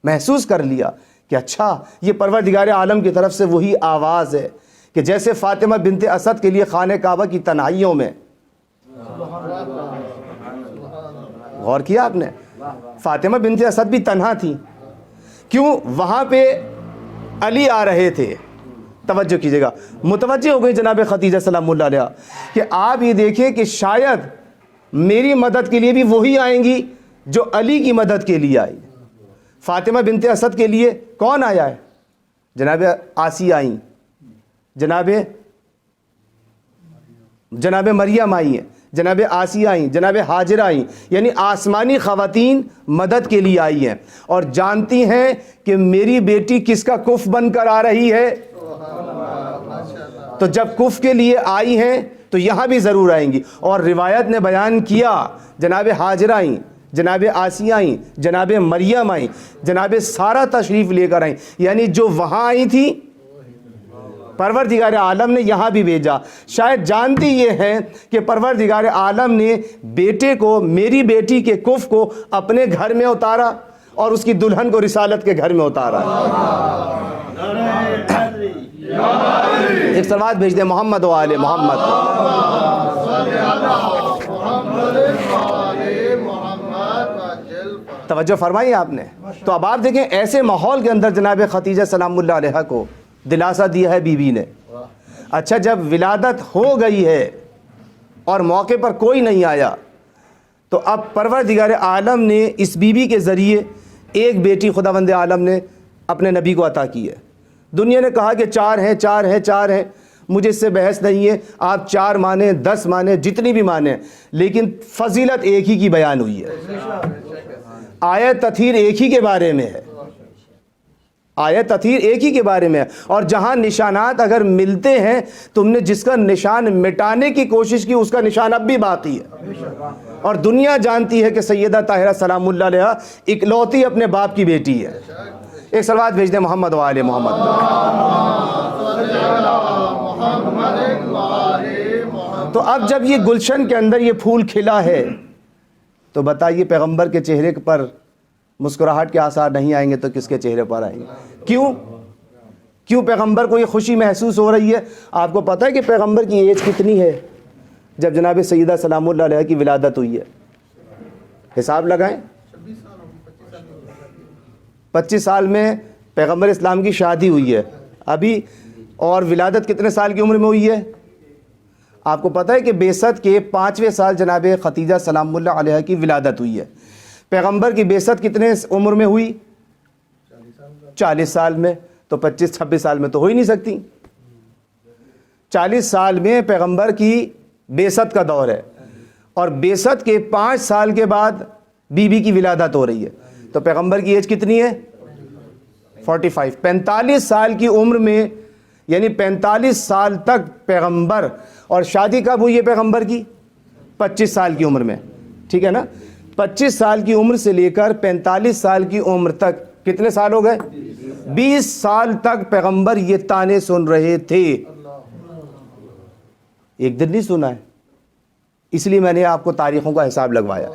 A: محسوس کر لیا کہ اچھا یہ پروردگار عالم کی طرف سے وہی آواز ہے کہ جیسے فاطمہ بنت اسد کے لیے خانہ کعبہ کی تنہائیوں میں، غور کیا آپ نے، فاطمہ بنت اسد بھی تنہا تھی، کیوں؟ وہاں پہ علی آ رہے تھے۔ توجہ کیجئے گا، متوجہ ہو گئی جناب خدیجہ سلام اللہ علیہ کہ آپ یہ دیکھیں کہ شاید میری مدد کے لیے بھی وہی آئیں گی جو علی کی مدد کے لیے آئی۔ فاطمہ بنت اسد کے لیے کون آیا ہے؟ جناب آسیہ آئیں، جناب مریم آئی ہیں، جناب آسیہ آئیں، جناب ہاجرہ آئیں، یعنی آسمانی خواتین مدد کے لیے آئی ہیں، اور جانتی ہیں کہ میری بیٹی کس کا کف بن کر آ رہی ہے۔ تو جب کف کے لیے آئی ہیں تو یہاں بھی ضرور آئیں گی۔ اور روایت نے بیان کیا جناب ہاجرہ آئیں، جناب آسیہ آئیں، جناب مریم آئیں، جناب سارہ تشریف لے کر آئیں، یعنی جو وہاں آئی تھی پروردگار عالم نے یہاں بھی بھیجا۔ شاید جانتی یہ ہے کہ پروردگار عالم نے بیٹے کو، میری بیٹی کے کف کو اپنے گھر میں اتارا اور اس کی دلہن کو رسالت کے گھر میں اتارا۔ ایک صلوات بھیج دیں محمد و آل محمد۔ توجہ فرمائی آپ نے۔ تو اب آپ دیکھیں ایسے ماحول کے اندر جناب خدیجہ سلام اللہ علیہ کو دلاسا دیا ہے بیوی نے۔ اچھا جب ولادت ہو گئی ہے اور موقع پر کوئی نہیں آیا تو اب پروردگار عالم نے اس بیوی کے ذریعے ایک بیٹی خداوند عالم نے اپنے نبی کو عطا کی ہے۔ دنیا نے کہا کہ چار ہیں، مجھے اس سے بحث نہیں ہے، آپ 4 مانیں 10 مانیں جتنی بھی مانیں، لیکن فضیلت ایک ہی کی بیان ہوئی ہے۔ آیت تطہیر ایک ہی کے بارے میں ہے، آیت تطہیر ایک ہی کے بارے میں ہے۔ اور جہاں نشانات اگر ملتے ہیں، تم نے جس کا نشان مٹانے کی کوشش کی اس کا نشان اب بھی باقی ہے۔ اور دنیا جانتی ہے کہ سیدہ طاہرہ سلام اللہ علیہا اکلوتی اپنے باپ کی بیٹی ہے۔ ایک صلوات بھیج دیں محمد و آل محمد۔ تو اب جب یہ گلشن کے اندر یہ پھول کھلا ہے تو بتائیے پیغمبر کے چہرے پر مسکراہٹ کے آثار نہیں آئیں گے تو کس کے چہرے پر آئیں گے؟ کیوں پیغمبر کو یہ خوشی محسوس ہو رہی ہے؟ آپ کو پتہ ہے کہ پیغمبر کی ایج کتنی ہے جب جناب سیدہ سلام اللہ علیہ کی ولادت ہوئی ہے؟ حساب لگائیں، 25 سال میں پیغمبر اسلام کی شادی ہوئی ہے ابھی، اور ولادت کتنے سال کی عمر میں ہوئی ہے؟ آپ کو پتہ ہے کہ بعثت کے 5ویں سال جناب خدیجہ سلام اللہ علیہ کی ولادت ہوئی ہے۔ پیغمبر کی بعثت کتنے عمر میں ہوئی؟ 40 سال میں، تو 25-26 سال میں تو ہو ہی نہیں سکتی۔ 40 سال میں پیغمبر کی بعثت کا دور ہے، اور بعثت کے 5 سال کے بعد بی بی کی ولادت ہو رہی ہے، تو پیغمبر کی ایج کتنی ہے؟ 45 45 سال کی عمر میں، یعنی 45 سال تک پیغمبر، اور شادی کب ہوئی ہے پیغمبر کی؟ 25 سال کی عمر میں، ٹھیک ہے نا؟ 25 سال کی عمر سے لے کر 45 سال کی عمر تک کتنے سال ہو گئے؟ 20 سال تک پیغمبر یہ تانے سن رہے تھے، ایک دن نہیں سنا ہے. اس لیے میں نے آپ کو تاریخوں کا حساب لگوایا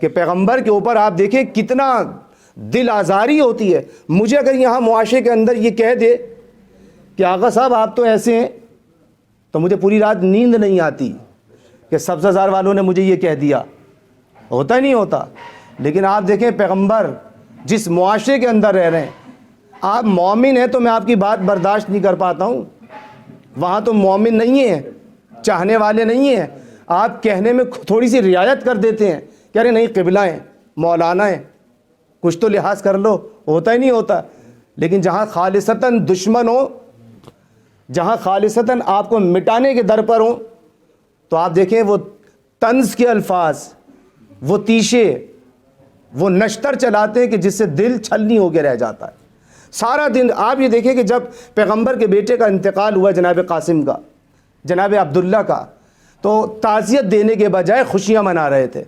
A: کہ پیغمبر کے اوپر آپ دیکھیں کتنا دل آزاری ہوتی ہے. مجھے اگر یہاں معاشرے کے اندر یہ کہہ دے کہ آغا صاحب آپ تو ایسے ہیں، تو مجھے پوری رات نیند نہیں آتی کہ سبزہ زار والوں نے مجھے یہ کہہ دیا. ہوتا ہی نہیں ہوتا. لیکن آپ دیکھیں پیغمبر جس معاشرے کے اندر رہ رہے ہیں، آپ مومن ہیں تو میں آپ کی بات برداشت نہیں کر پاتا ہوں. وہاں تو مومن نہیں ہیں، چاہنے والے نہیں ہیں. آپ کہنے میں تھوڑی سی رعایت کر دیتے ہیں کہ ارے نہیں قبلہ ہیں، مولانا ہیں، کچھ تو لحاظ کر لو. ہوتا ہی نہیں ہوتا. لیکن جہاں خالصتاً دشمن ہو، جہاں خالصتاً آپ کو مٹانے کے در پر ہوں، تو آپ دیکھیں وہ طنز کے الفاظ، وہ تیشے، وہ نشتر چلاتے ہیں کہ جس سے دل چھلنی ہو کے رہ جاتا ہے. سارا دن آپ یہ دیکھیں کہ جب پیغمبر کے بیٹے کا انتقال ہوا، جناب قاسم کا، جناب عبداللہ کا، تو تعزیت دینے کے بجائے خوشیاں منا رہے تھے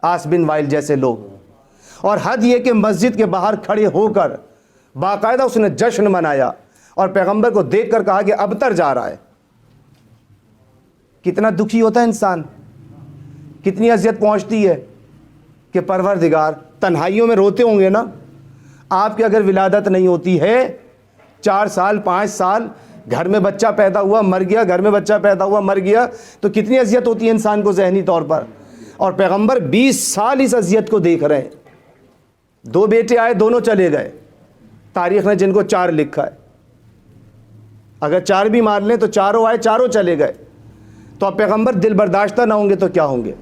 A: آس بن وائل جیسے لوگ. اور حد یہ کہ مسجد کے باہر کھڑے ہو کر باقاعدہ اس نے جشن منایا اور پیغمبر کو دیکھ کر کہا کہ ابتر جا رہا ہے. کتنا دکھی ہوتا ہے انسان، کتنی اذیت پہنچتی ہے کہ پروردگار. تنہائیوں میں روتے ہوں گے نا آپ کی. اگر ولادت نہیں ہوتی ہے، 4 سال 5 سال گھر میں بچہ پیدا ہوا مر گیا، گھر میں بچہ پیدا ہوا مر گیا، تو کتنی اذیت ہوتی ہے انسان کو ذہنی طور پر. اور پیغمبر 20 سال اس اذیت کو دیکھ رہے ہیں. 2 بیٹے آئے، دونوں چلے گئے. تاریخ نے جن کو 4 لکھا ہے، اگر 4 بھی مان لیں تو 4 آئے، 4 چلے گئے. تو اب پیغمبر دل برداشتہ نہ ہوں گے تو کیا ہوں گے؟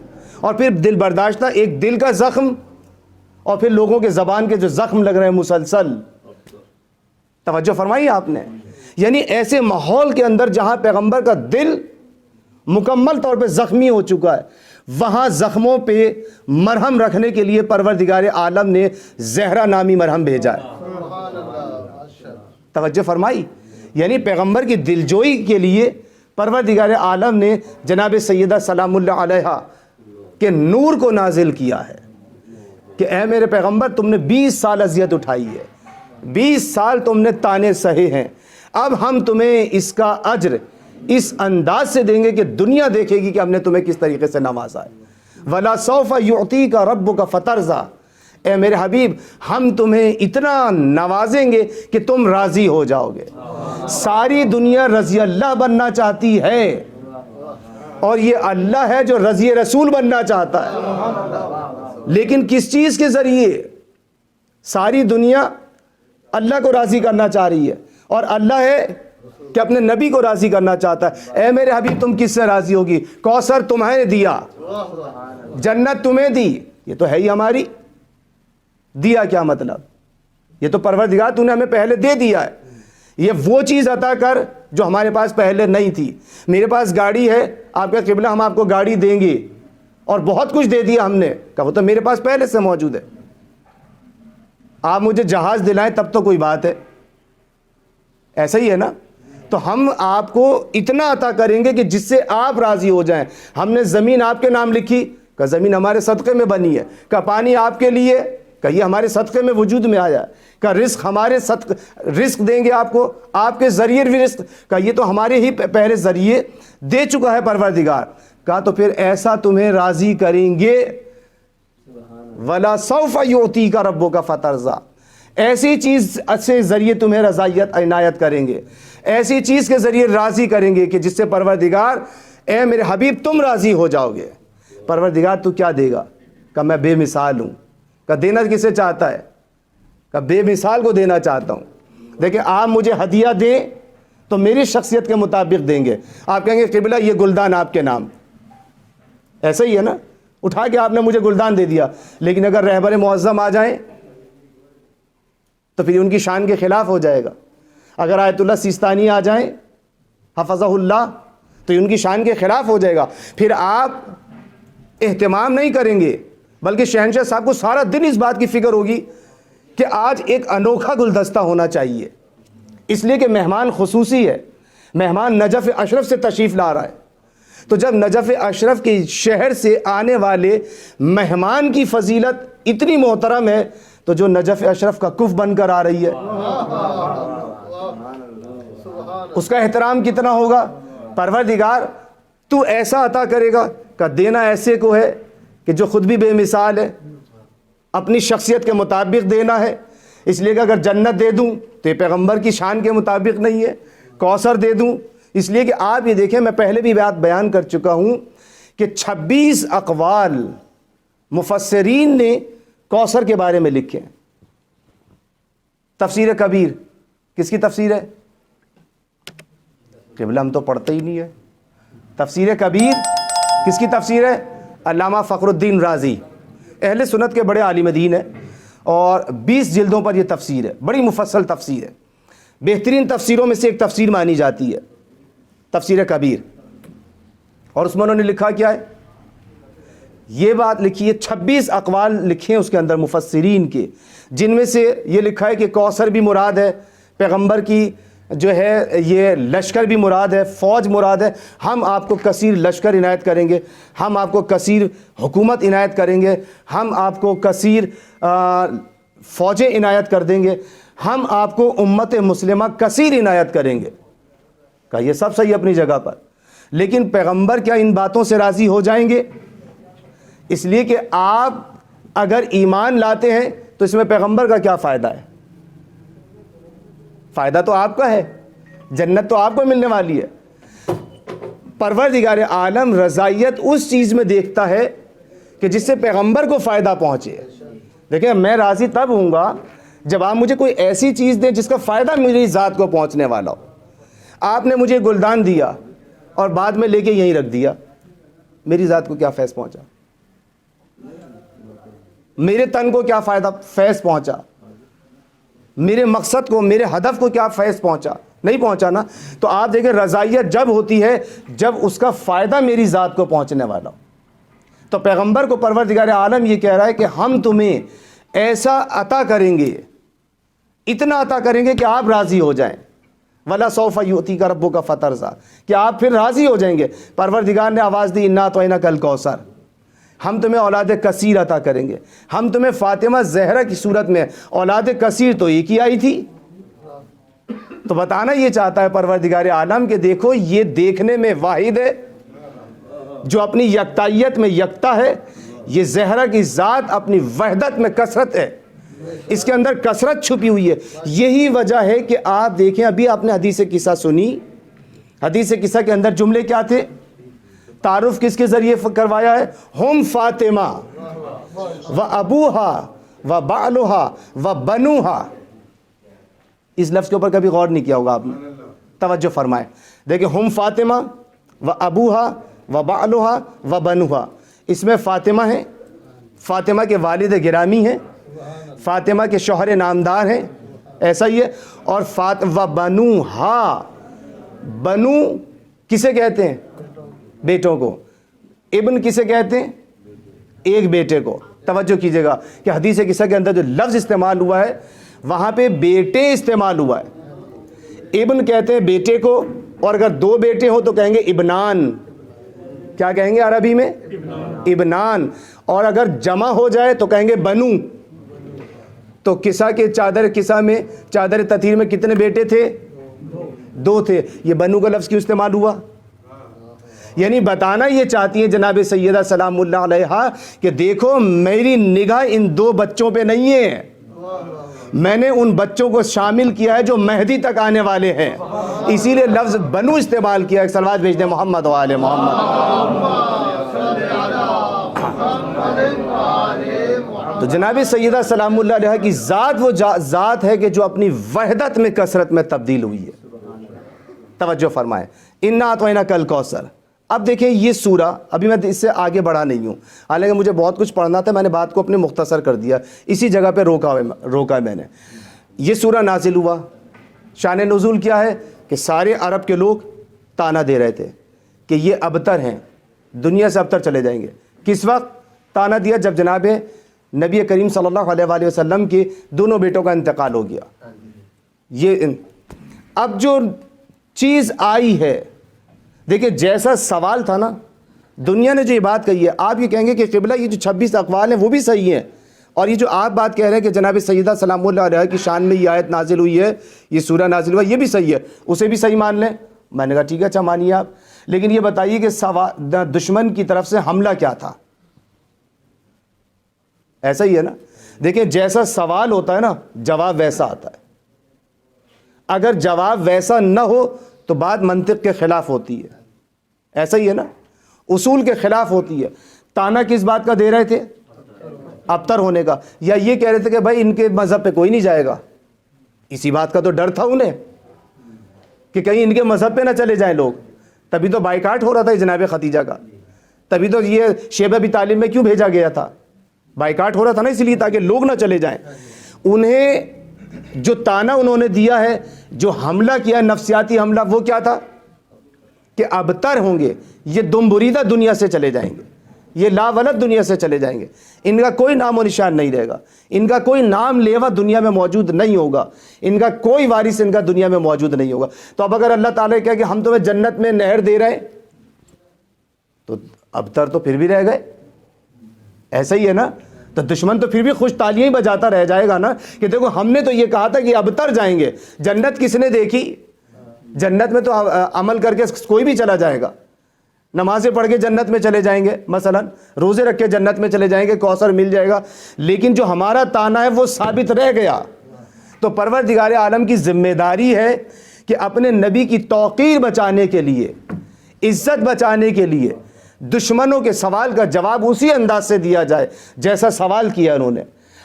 A: اور پھر دل برداشتہ ایک دل کا زخم، اور پھر لوگوں کے زبان کے جو زخم لگ رہے ہیں مسلسل. توجہ فرمائی آپ نے. یعنی ایسے ماحول کے اندر جہاں پیغمبر کا دل مکمل طور پہ زخمی ہو چکا ہے، وہاں زخموں پہ مرہم رکھنے کے لیے پروردگار عالم نے زہرا نامی مرہم بھیجا ہے. توجہ فرمائی. یعنی پیغمبر کی دلجوئی کے لیے پروردگار عالم نے جناب سیدہ سلام اللہ علیہا کے نور کو نازل کیا ہے کہ اے میرے پیغمبر، تم نے 20 سال اذیت اٹھائی ہے، 20 سال تم نے تانے سہے ہیں. اب ہم تمہیں اس کا اجر اس انداز سے دیں گے کہ دنیا دیکھے گی کہ ہم نے تمہیں کس طریقے سے نوازا ہے. وَلَا سَوْفَ يُعْطِيكَ رَبُّكَ فَتَرْضَىٰ. اے میرے حبیب، ہم تمہیں اتنا نوازیں گے کہ تم راضی ہو جاؤ گے. ساری دنیا رضی اللہ بننا چاہتی ہے، اور یہ اللہ ہے جو رضی رسول بننا چاہتا ہے. لیکن کس چیز کے ذریعے؟ ساری دنیا اللہ کو راضی کرنا چاہ رہی ہے، اور اللہ ہے کہ اپنے نبی کو راضی کرنا چاہتا ہے. اے میرے حبیب، تم کس سے راضی ہوگی؟ کوثر تمہیں دیا، جنت تمہیں دی، یہ تو ہے ہی ہماری. دیا کیا مطلب؟ یہ تو پروردگار تو نے ہمیں پہلے دے دیا ہے. یہ وہ چیز عطا کر جو ہمارے پاس پہلے نہیں تھی. میرے پاس گاڑی ہے، آپ کا قبلہ ہم آپ کو گاڑی دیں گے، اور بہت کچھ دے دیا ہم نے، کہ وہ تو میرے پاس پہلے سے موجود ہے. آپ مجھے جہاز دلائیں تب تو کوئی بات ہے، ایسا ہی ہے نا. تو ہم آپ کو اتنا عطا کریں گے کہ جس سے آپ راضی ہو جائیں. ہم نے زمین آپ کے نام لکھی، کہ زمین ہمارے صدقے میں بنی ہے. کہ پانی آپ کے لیے، کہ یہ ہمارے صدقے میں وجود میں آیا. کہ رزق ہمارے رزق دیں گے آپ کو، آپ کے ذریعے بھی رزق، کہ یہ تو ہمارے ہی پہلے ذریعے دے چکا ہے پروردگار. کہا تو پھر ایسا تمہیں راضی کریں گے. وَلَا سَوْفَ يُعْطِيكَ رَبُّكَ فَتَرْضَىٰ. ایسی چیز سے ذریعے تمہیں رضائیت عنایت کریں گے، ایسی چیز کے ذریعے راضی کریں گے کہ جس سے پروردگار اے میرے حبیب تم راضی ہو جاؤ گے. پروردگار تو کیا دے گا؟ کہ میں بے مثال ہوں. کہ دینا کسے چاہتا ہے؟ کہ بے مثال کو دینا چاہتا ہوں. دیکھیں، آپ مجھے ہدیہ دیں تو میری شخصیت کے مطابق دیں گے. آپ کہیں گے قبلہ یہ گلدان آپ کے نام، ایسا ہی ہے نا. اٹھا کے آپ نے مجھے گلدان دے دیا. لیکن اگر رہبر معظم آ جائیں تو پھر ان کی شان کے خلاف ہو جائے گا. اگر آیت اللہ سیستانی آ جائیں حفظہ اللہ تو ان کی شان کے خلاف ہو جائے گا. پھر آپ اہتمام نہیں کریں گے، بلکہ شہنشاہ صاحب کو سارا دن اس بات کی فکر ہوگی کہ آج ایک انوکھا گلدستہ ہونا چاہیے. اس لیے کہ مہمان خصوصی ہے، مہمان نجف اشرف سے تشریف لا رہا ہے. تو جب نجف اشرف کے شہر سے آنے والے مہمان کی فضیلت اتنی محترم ہے تو جو نجف اشرف کا کف بن کر آ رہی ہے اس کا احترام کتنا ہوگا؟ پروردگار تو ایسا عطا کرے گا کہ دینا ایسے کو ہے کہ جو خود بھی بے مثال ہے، اپنی شخصیت کے مطابق دینا ہے، اس لیے کہ اگر جنت دے دوں تو یہ پیغمبر کی شان کے مطابق نہیں ہے، کوثر دے دوں اس لیے کہ آپ یہ دیکھیں، میں پہلے بھی بات بیان کر چکا ہوں کہ 26 اقوال مفسرین نے کوثر کے بارے میں لکھے ہیں۔ تفسیر کبیر کس کی تفسیر ہے؟ قبلہ ہم تو پڑھتے ہی نہیں ہے۔ تفسیر کبیر کس کی تفسیر ہے؟ علامہ فخر الدین رازی، اہل سنت کے بڑے عالم دین ہیں، اور 20 جلدوں پر یہ تفسیر ہے، بڑی مفصل تفسیر ہے، بہترین تفسیروں میں سے ایک تفسیر مانی جاتی ہے تفسیر کبیر۔ اور اس میں انہوں نے لکھا کیا ہے؟ یہ بات لکھی ہے، 26 اقوال لکھے ہیں اس کے اندر مفسرین کے، جن میں سے یہ لکھا ہے کہ کوثر بھی مراد ہے، پیغمبر کی جو ہے یہ لشکر بھی مراد ہے، فوج مراد ہے، ہم آپ کو کثیر لشکر عنایت کریں گے، ہم آپ کو کثیر حکومت عنایت کریں گے، ہم آپ کو کثیر فوجیں عنایت کر دیں گے، ہم آپ کو امت مسلمہ کثیر عنایت کریں گے۔ کہ یہ سب صحیح اپنی جگہ پر، لیکن پیغمبر کیا ان باتوں سے راضی ہو جائیں گے؟ اس لیے کہ آپ اگر ایمان لاتے ہیں تو اس میں پیغمبر کا کیا فائدہ ہے؟ فائدہ تو آپ کا ہے، جنت تو آپ کو ملنے والی ہے۔ پروردگار عالم رضائیت اس چیز میں دیکھتا ہے کہ جس سے پیغمبر کو فائدہ پہنچے۔ دیکھیں، میں راضی تب ہوں گا جب آپ مجھے کوئی ایسی چیز دیں جس کا فائدہ میری ذات کو پہنچنے والا ہو۔ آپ نے مجھے گلدان دیا اور بعد میں لے کے یہیں رکھ دیا، میری ذات کو کیا فیض پہنچا؟ میرے تن کو کیا فائدہ فیض پہنچا؟ میرے مقصد کو، میرے ہدف کو کیا فیض پہنچا؟ نہیں پہنچا نا۔ تو آپ دیکھیں، رضائیت جب ہوتی ہے جب اس کا فائدہ میری ذات کو پہنچنے والا ہو۔ تو پیغمبر کو پروردگار عالم یہ کہہ رہا ہے کہ ہم تمہیں ایسا عطا کریں گے، اتنا عطا کریں گے کہ آپ راضی ہو جائیں۔ وَلَا سَوْفَ يُؤْتِيكَ رَبُّكَ فَتَرْضَىٰ، کہ آپ پھر راضی ہو جائیں گے۔ پروردگار نے آواز دی، اِنَّا أَعْطَيْنَاكَ الْكَوْثَرَ، ہم تمہیں اولاد کثیر عطا کریں گے۔ ہم تمہیں فاطمہ زہرا کی صورت میں، اولاد کثیر تو ایک ہی آئی تھی۔ تو بتانا یہ چاہتا ہے پروردگار عالم کہ دیکھو، یہ دیکھنے میں واحد ہے، جو اپنی یکتائیت میں یکتا ہے۔ یہ زہرا کی ذات اپنی وحدت میں کثرت ہے، اس کے اندر کثرت چھپی ہوئی ہے۔ یہی وجہ ہے کہ آپ دیکھیں، ابھی آپ نے حدیث قصہ سنی، حدیث قصہ کے اندر جملے کیا تھے؟ تعارف کس کے ذریعے کروایا ہے؟ ہم فاطمہ و ابوہا و بعلہا و بنوہا۔ اس لفظ کے اوپر کبھی غور نہیں کیا ہوگا آپ نے، توجہ فرمائے۔ دیکھیں، ہم فاطمہ و ابوہا و بعلہا و بنوہا، اس میں فاطمہ ہے، فاطمہ کے والد گرامی ہیں، فاطمہ کے شوہر نامدار ہیں، ایسا ہی ہے۔ اور و بنوہا، بنو کسے کہتے ہیں؟ بیٹوں کو۔ ابن کسے کہتے ہیں؟ ایک بیٹے کو۔ توجہ کیجئے گا کہ حدیث قصہ کے اندر جو لفظ استعمال ہوا ہے وہاں پہ بیٹے استعمال ہوا ہے۔ ابن کہتے ہیں بیٹے کو، اور اگر 2 بیٹے ہو تو کہیں گے ابنان۔ کیا کہیں گے عربی میں؟ ابنان۔ اور اگر جمع ہو جائے تو کہیں گے بنو۔ تو قصہ کے قصہ میں، چادر تطہیر میں کتنے بیٹے تھے؟ 2 تھے۔ یہ بنو کا لفظ کیوں استعمال ہوا؟ یعنی بتانا یہ چاہتی ہیں جناب سیدہ سلام اللہ علیہا کہ دیکھو، میری نگاہ ان 2 بچوں پہ نہیں ہے، میں نے ان بچوں کو شامل کیا ہے جو مہدی تک آنے والے ہیں، اسی لیے لفظ بنو استعمال کیا ہے۔ صلوات بھیج دیں محمد و آل محمد۔ تو جناب سیدہ سلام اللہ علیہا کی ذات وہ ذات ہے کہ جو اپنی وحدت میں کثرت میں تبدیل ہوئی ہے۔ توجہ فرمائیں، اِنَّا أَعْطَيْنَاكَ الْكَوْثَرَ۔ اب دیکھیں یہ سورہ، ابھی میں اس سے آگے بڑھا نہیں ہوں، حالانکہ مجھے بہت کچھ پڑھنا تھا، میں نے بات کو اپنے مختصر کر دیا، اسی جگہ پہ روکا میں نے۔ یہ سورہ نازل ہوا، شان نزول کیا ہے کہ سارے عرب کے لوگ تانا دے رہے تھے کہ یہ ابتر ہیں، دنیا سے ابتر چلے جائیں گے۔ کس وقت تانا دیا؟ جب جناب نبی کریم صلی اللہ علیہ وآلہ وسلم کے دونوں بیٹوں کا انتقال ہو گیا۔ یہ اب جو چیز آئی ہے، دیکھیں جیسا سوال تھا نا، دنیا نے جو یہ بات کہی ہے، آپ یہ کہیں گے کہ قبلہ یہ جو 26 اقوال ہیں وہ بھی صحیح ہیں، اور یہ جو آپ بات کہہ رہے ہیں کہ جناب سیدہ سلام اللہ علیہ کی شان میں یہ آیت نازل ہوئی ہے، یہ سورہ نازل ہوا، یہ بھی صحیح ہے، اسے بھی صحیح مان لیں۔ میں نے کہا ٹھیک ہے، اچھا مانیے آپ، لیکن یہ بتائیے کہ دشمن کی طرف سے حملہ کیا تھا؟ ایسا ہی ہے نا، دیکھیں جیسا سوال ہوتا ہے نا جواب ویسا آتا ہے۔ اگر جواب ویسا نہ ہو تو بات منطق کے خلاف ہوتی ہے، ایسا ہی ہے نا، اصول کے خلاف ہوتی ہے۔ تانا کس بات کا دے رہے تھے؟ ابتر ہونے کا، یا یہ کہہ رہے تھے کہ بھائی ان کے مذہب پہ کوئی نہیں جائے گا؟ اسی بات کا تو ڈر تھا انہیں کہ کہیں ان کے مذہب پہ نہ چلے جائیں لوگ، تبھی تو بائیکاٹ ہو رہا تھا جناب خدیجہ کا، تبھی تو یہ شیبہ ابی طالب میں کیوں بھیجا گیا تھا؟ بائیکاٹ ہو رہا تھا نا اس لیے تاکہ لوگ نہ چلے جائیں۔ انہیں جو تانا انہوں نے دیا ہے، جو حملہ کیا نفسیاتی حملہ، وہ کیا تھا کہ ابتر ہوں گے، یہ دم بریدہ دنیا سے چلے جائیں گے، یہ لا ولد دنیا سے چلے جائیں گے، ان کا کوئی نام و نشان نہیں رہے گا، ان کا کوئی نام لیوا دنیا میں موجود نہیں ہوگا، ان کا کوئی وارث ان کا دنیا میں موجود نہیں ہوگا۔ تو اب اگر اللہ تعالیٰ کہے کہ ہم تمہیں جنت میں نہر دے رہے ہیں تو ابتر تو پھر بھی رہ گئے، ایسا ہی ہے نا، تو دشمن تو پھر بھی خوش تالیاں ہی بجاتا رہ جائے گا نا کہ دیکھو ہم نے تو یہ کہا تھا کہ ابتر جائیں گے، جنت کس نے دیکھی؟ جنت میں تو عمل کر کے کوئی بھی چلا جائے گا، نمازیں پڑھ کے جنت میں چلے جائیں گے، مثلا روزے رکھ کے جنت میں چلے جائیں گے، کوثر مل جائے گا، لیکن جو ہمارا تانا ہے وہ ثابت رہ گیا۔ تو پروردگار عالم کی ذمہ داری ہے کہ اپنے نبی کی توقیر بچانے کے لیے، عزت بچانے کے لیے دشمنوں کے سوال کا جواب اسی انداز سے دیا جائے جیسا سوال کیا انہوں نے۔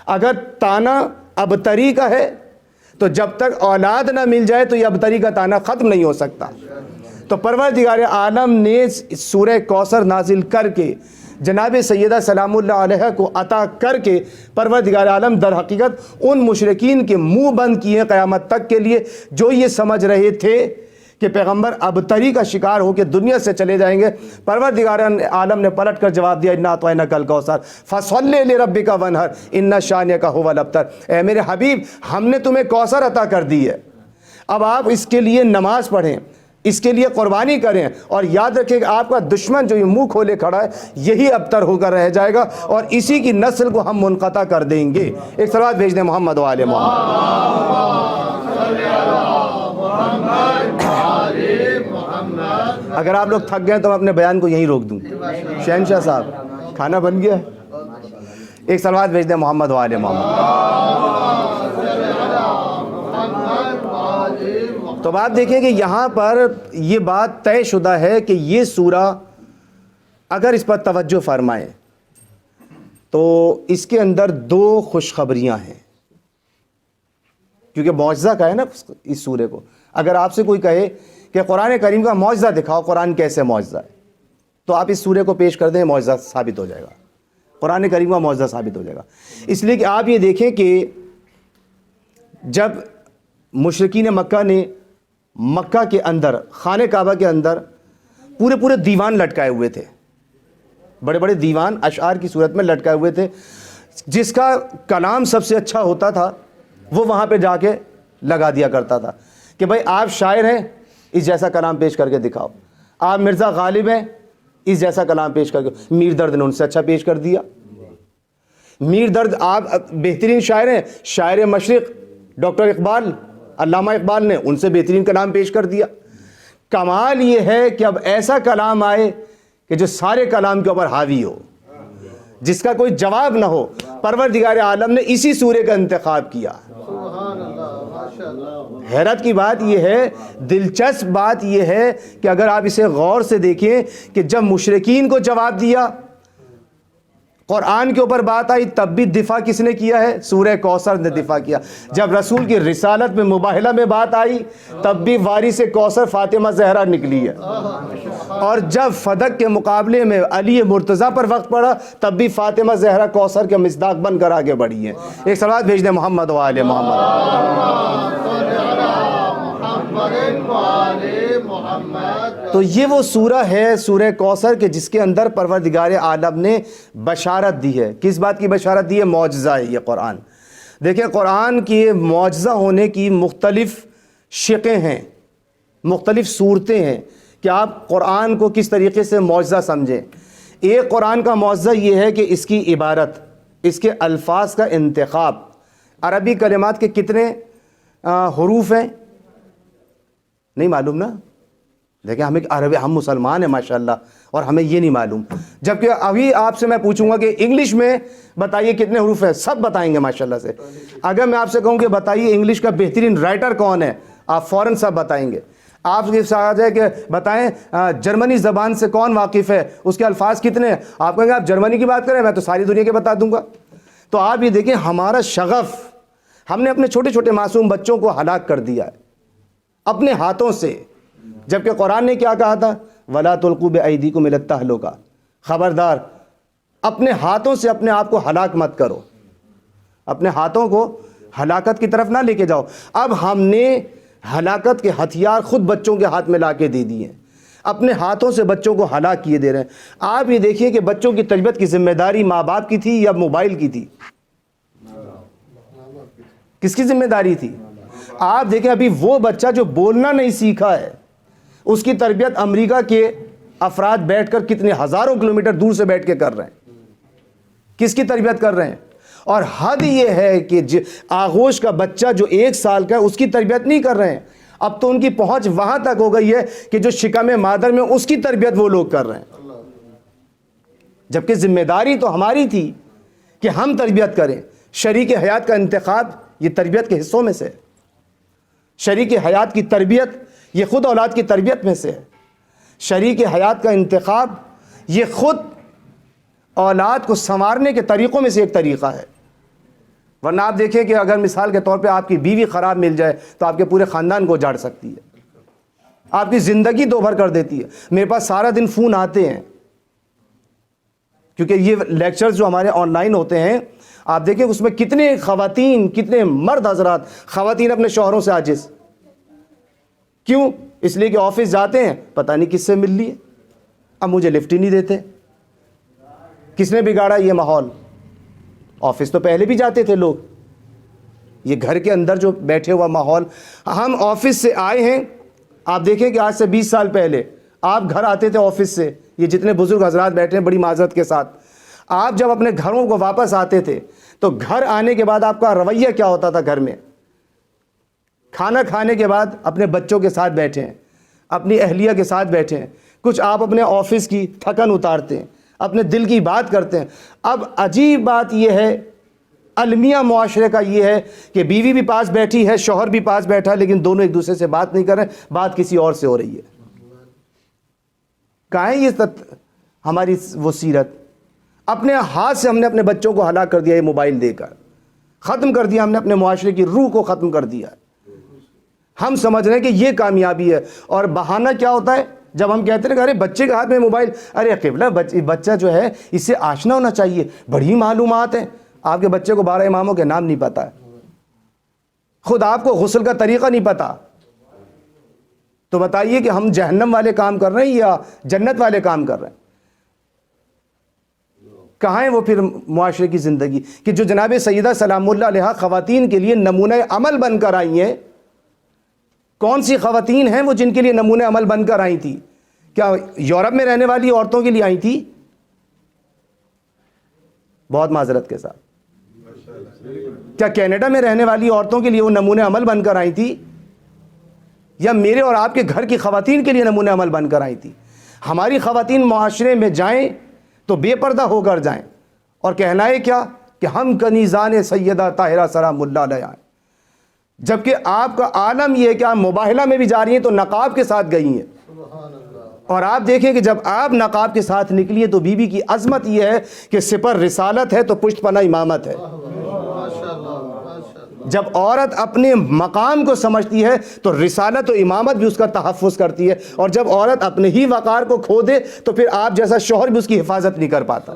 A: اگر تانا ابتری کا ہے تو جب تک اولاد نہ مل جائے تو یہ ابتری کا تانا ختم نہیں ہو سکتا۔ تو پروردگار عالم نے سورہ کوثر نازل کر کے جناب سیدہ سلام اللہ علیہ کو عطا کر کے پروردگار عالم در حقیقت ان مشرکین کے منہ بند کیے قیامت تک کے لیے جو یہ سمجھ رہے تھے کہ پیغمبر ابتری کا شکار ہو کے دنیا سے چلے جائیں گے۔ پروردگار عالم نے پلٹ کر جواب دیا انا اعطیناک الکوثر فصلی لربک وانحر ان شانئک ھو الابتر، اے میرے حبیب ہم نے تمہیں کوثر عطا کر دی ہے، اب آپ اس کے لیے نماز پڑھیں، اس کے لیے قربانی کریں، اور یاد رکھیں کہ آپ کا دشمن جو یہ منہ کھولے کھڑا ہے یہی ابتر ہو کر رہ جائے گا اور اسی کی نسل کو ہم منقطع کر دیں گے۔ ایک صلوات بھیج دیں محمد و آل محمد۔ اگر آپ لوگ تھک گئے تو میں اپنے بیان کو یہیں روک دوں۔ شہنشاہ صاحب کھانا بن گیا؟ ایک صلوات بھیج دیں محمد و آل محمد۔ تو اب آپ دیکھیں کہ یہاں پر یہ بات طے شدہ ہے کہ یہ سورہ اگر اس پر توجہ فرمائیں تو اس کے اندر دو خوشخبریاں ہیں، کیونکہ معجزہ کا ہے نا اس سورے کو۔ اگر آپ سے کوئی کہے کہ قرآن کریم کا معجزہ دکھاؤ، قرآن کیسے معجزہ ہے، تو آپ اس سورے کو پیش کر دیں، معجزہ ثابت ہو جائے گا، قرآن کریم کا معجزہ ثابت ہو جائے گا۔ اس لیے کہ آپ یہ دیکھیں کہ جب مشرکین مکہ نے مکہ کے اندر خانہ کعبہ کے اندر پورے دیوان لٹکائے ہوئے تھے، بڑے بڑے دیوان اشعار کی صورت میں لٹکائے ہوئے تھے، جس کا کلام سب سے اچھا ہوتا تھا وہ وہاں پہ جا کے لگا دیا کرتا تھا کہ بھائی آپ شاعر ہیں، اس جیسا کلام پیش کر کے دکھاؤ، آپ مرزا غالب ہیں، اس جیسا کلام پیش کر کے۔ میر درد نے ان سے اچھا پیش کر دیا۔ میر درد آپ بہترین شاعر ہیں، شاعر مشرق ڈاکٹر اقبال، علامہ اقبال نے ان سے بہترین کلام پیش کر دیا۔ کمال یہ ہے کہ اب ایسا کلام آئے کہ جو سارے کلام کے اوپر حاوی ہو، جس کا کوئی جواب نہ ہو۔ پروردگار عالم نے اسی سورے کا انتخاب کیا۔ حیرت کی بات یہ ہے، دلچسپ بات یہ ہے کہ اگر آپ اسے غور سے دیکھیں کہ جب مشرکین کو جواب دیا، قرآن کے اوپر بات آئی، تب بھی دفاع کس نے کیا ہے؟ سورہ کوثر نے دفاع کیا۔ جب رسول کی رسالت میں مباہلہ میں بات آئی، تب بھی وارث کوثر فاطمہ زہرا نکلی ہے، اور جب فدق کے مقابلے میں علی مرتضیٰ پر وقت پڑا، تب بھی فاطمہ زہرا کوثر کے مصداق بن کر آگے بڑھی ہیں۔ ایک صلوات بھیج دیں محمد و آل محمد۔ تو یہ وہ سورہ ہے سورہ کوثر کہ جس کے اندر پروردگار عالم نے بشارت دی ہے۔ کس بات کی بشارت دی ہے؟ معجزہ ہے یہ قرآن۔ دیکھیں قرآن کی معجزہ ہونے کی مختلف شقیں ہیں، مختلف صورتیں ہیں کہ آپ قرآن کو کس طریقے سے معجزہ سمجھیں۔ ایک قرآن کا معجزہ یہ ہے کہ اس کی عبارت، اس کے الفاظ کا انتخاب. عربی کلمات کے کتنے حروف ہیں نہیں معلوم نا. دیکھیں ہمیں عربی، ہم مسلمان ہیں ماشاءاللہ، اور ہمیں یہ نہیں معلوم. جبکہ ابھی آپ سے میں پوچھوں گا کہ انگلش میں بتائیے کتنے حروف ہیں، سب بتائیں گے ماشاءاللہ سے. اگر میں آپ سے کہوں کہ بتائیے انگلش کا بہترین رائٹر کون ہے، آپ فوراً سب بتائیں گے. آپ کے ساتھ ہے کہ بتائیں جرمنی زبان سے کون واقف ہے، اس کے الفاظ کتنے ہیں، آپ کہیں گے آپ جرمنی کی بات کریں، میں تو ساری دنیا کے بتا دوں گا. تو آپ یہ دیکھیں ہمارا شغف، ہم نے اپنے چھوٹے چھوٹے معصوم بچوں کو ہلاک کر دیا ہے اپنے ہاتھوں سے. جبکہ قرآن نے کیا کہا تھا، وَلَا تُلْقُوا بِأَيْدِيكُمْ إِلَى التَّهْلُكَةِ، خبردار اپنے ہاتھوں سے اپنے آپ کو ہلاک مت کرو، اپنے ہاتھوں کو ہلاکت کی طرف نہ لے کے جاؤ. اب ہم نے ہلاکت کے ہتھیار خود بچوں کے ہاتھ میں لا کے دے دیے ہیں، اپنے ہاتھوں سے بچوں کو ہلاک کیے دے رہے ہیں. آپ یہ دیکھیے کہ بچوں کی تربیت کی ذمہ داری ماں باپ کی تھی یا موبائل کی تھی؟ کس کی ذمہ داری تھی؟ آپ دیکھیں ابھی وہ بچہ جو بولنا نہیں سیکھا ہے، اس کی تربیت امریکہ کے افراد بیٹھ کر کتنے ہزاروں کلومیٹر دور سے بیٹھ کے کر رہے ہیں. کس کی تربیت کر رہے ہیں؟ اور حد یہ ہے کہ آغوش کا بچہ جو 1 سال کا ہے اس کی تربیت نہیں کر رہے ہیں. اب تو ان کی پہنچ وہاں تک ہو گئی ہے کہ جو شکم مادر میں اس کی تربیت وہ لوگ کر رہے ہیں. جبکہ ذمہ داری تو ہماری تھی کہ ہم تربیت کریں. شریک حیات کا انتخاب یہ تربیت کے حصوں میں سے ہے. شریک حیات کی تربیت یہ خود اولاد کی تربیت میں سے ہے. شریک حیات کا انتخاب یہ خود اولاد کو سنوارنے کے طریقوں میں سے ایک طریقہ ہے. ورنہ آپ دیکھیں کہ اگر مثال کے طور پہ آپ کی بیوی خراب مل جائے تو آپ کے پورے خاندان کو اجاڑ سکتی ہے، آپ کی زندگی دوبھر کر دیتی ہے. میرے پاس سارا دن فون آتے ہیں، کیونکہ یہ لیکچرز جو ہمارے آن لائن ہوتے ہیں، آپ دیکھیں اس میں کتنے خواتین، کتنے مرد حضرات، خواتین اپنے شوہروں سے عاجز. کیوں؟ اس لیے کہ آفس جاتے ہیں پتہ نہیں کس سے مل لیے، اب مجھے لفٹ ہی نہیں دیتے. کس نے بگاڑا یہ ماحول؟ آفس تو پہلے بھی جاتے تھے لوگ، یہ گھر کے اندر جو بیٹھے ہوا ماحول. ہم آفس سے آئے ہیں، آپ دیکھیں کہ آج سے 20 سال پہلے آپ گھر آتے تھے آفس سے، یہ جتنے بزرگ حضرات بیٹھے ہیں بڑی معذرت کے ساتھ، آپ جب اپنے گھروں کو واپس آتے تھے تو گھر آنے کے بعد آپ کا رویہ کیا ہوتا تھا؟ گھر میں کھانا کھانے کے بعد اپنے بچوں کے ساتھ بیٹھے ہیں، اپنی اہلیہ کے ساتھ بیٹھے ہیں، کچھ آپ اپنے آفس کی تھکن اتارتے ہیں، اپنے دل کی بات کرتے ہیں. اب عجیب بات یہ ہے، المیہ معاشرے کا یہ ہے کہ بیوی بھی پاس بیٹھی ہے، شوہر بھی پاس بیٹھا ہے، لیکن دونوں ایک دوسرے سے بات نہیں کر رہے، بات کسی اور سے ہو رہی ہے. کہاں ہے یہ ہماری وہ سیرت؟ اپنے ہاتھ سے ہم نے اپنے بچوں کو ہلاک کر دیا، یہ موبائل دے کر ختم کر دیا. ہم نے اپنے معاشرے کی روح کو ختم کر دیا. ہم سمجھ رہے ہیں کہ یہ کامیابی ہے، اور بہانہ کیا ہوتا ہے جب ہم کہتے ہیں کہ ارے بچے کے ہاتھ میں موبائل، ارے قبلہ بچہ جو ہے اس سے آشنا ہونا چاہیے، بڑی معلومات ہیں. آپ کے بچے کو 12 اماموں کے نام نہیں پتہ ہے، خود آپ کو غسل کا طریقہ نہیں پتہ، تو بتائیے کہ ہم جہنم والے کام کر رہے ہیں یا جنت والے کام کر رہے ہیں؟ کہاں ہے وہ پھر معاشرے کی زندگی کہ جو جناب سیدہ سلام اللہ علیہا خواتین کے لیے نمونہ عمل بن کر آئی ہیں؟ کون سی خواتین ہیں وہ جن کے لیے نمونہ عمل بن کر آئی تھی؟ کیا یورپ میں رہنے والی عورتوں کے لیے آئی تھی؟ بہت معذرت کے ساتھ، کیا کینیڈا میں رہنے والی عورتوں کے لیے وہ نمونہ عمل بن کر آئی تھی، یا میرے اور آپ کے گھر کی خواتین کے لیے نمونہ عمل بن کر آئی تھی؟ ہماری خواتین معاشرے میں جائیں تو بے پردہ ہو کر جائیں، اور کہنا ہے کیا کہ ہم کنیزان سیدہ طاہرہ سلام اللہ علیہا ہیں. جبکہ آپ کا عالم یہ ہے کہ آپ مباہلہ میں بھی جا رہی ہیں تو نقاب کے ساتھ گئی ہیں. اور آپ دیکھیں کہ جب آپ نقاب کے ساتھ نکلی تو بی بی کی عظمت یہ ہے کہ سپر رسالت ہے تو پشت پناہ امامت ہے. جب عورت اپنے مقام کو سمجھتی ہے تو رسالت و امامت بھی اس کا تحفظ کرتی ہے، اور جب عورت اپنے ہی وقار کو کھو دے تو پھر آپ جیسا شوہر بھی اس کی حفاظت نہیں کر پاتا.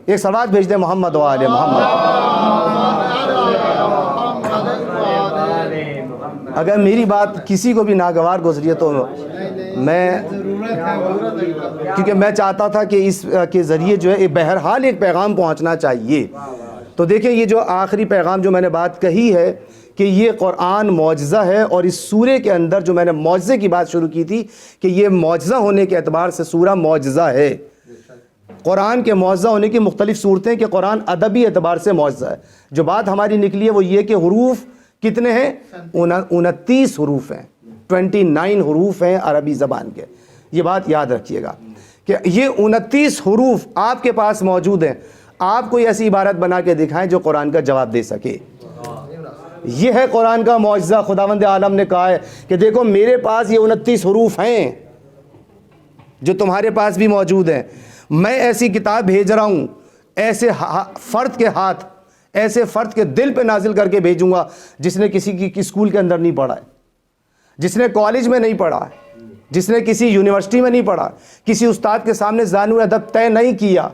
A: ایک سوال بھیج دیں محمد و آل محمد. اگر میری بات کسی کو بھی ناگوار گزری ہے تو میں، کیونکہ میں چاہتا تھا کہ اس کے ذریعے جو ہے بہرحال ایک پیغام پہنچنا چاہیے. تو دیکھیں یہ جو آخری پیغام جو میں نے بات کہی ہے کہ یہ قرآن معجزہ ہے، اور اس سورے کے اندر جو میں نے معجزے کی بات شروع کی تھی کہ یہ معجزہ ہونے کے اعتبار سے سورہ معجزہ ہے. قرآن کے معجزہ ہونے کی مختلف صورتیں کہ قرآن ادبی اعتبار سے معجزہ ہے. جو بات ہماری نکلی ہے وہ یہ کہ حروف کتنے ہیں؟ 29 حروف ہیں، 29 حروف ہیں عربی زبان کے. یہ بات یاد رکھیے گا کہ یہ 29 حروف آپ کے پاس موجود ہیں. آپ کوئی ایسی عبارت بنا کے دکھائیں جو قرآن کا جواب دے سکے. یہ ہے قرآن کا معجزہ. خداوند عالم نے کہا ہے کہ دیکھو میرے پاس یہ 29 حروف ہیں جو تمہارے پاس بھی موجود ہیں. میں ایسی کتاب بھیج رہا ہوں ایسے فرد کے ہاتھ، ایسے فرد کے دل پہ نازل کر کے بھیجوں گا جس نے کسی کی اسکول کے اندر نہیں پڑھا ہے، جس نے کالج میں نہیں پڑھا ہے، جس نے کسی یونیورسٹی میں نہیں پڑھا، کسی استاد کے سامنے زانو ادب طے نہیں کیا.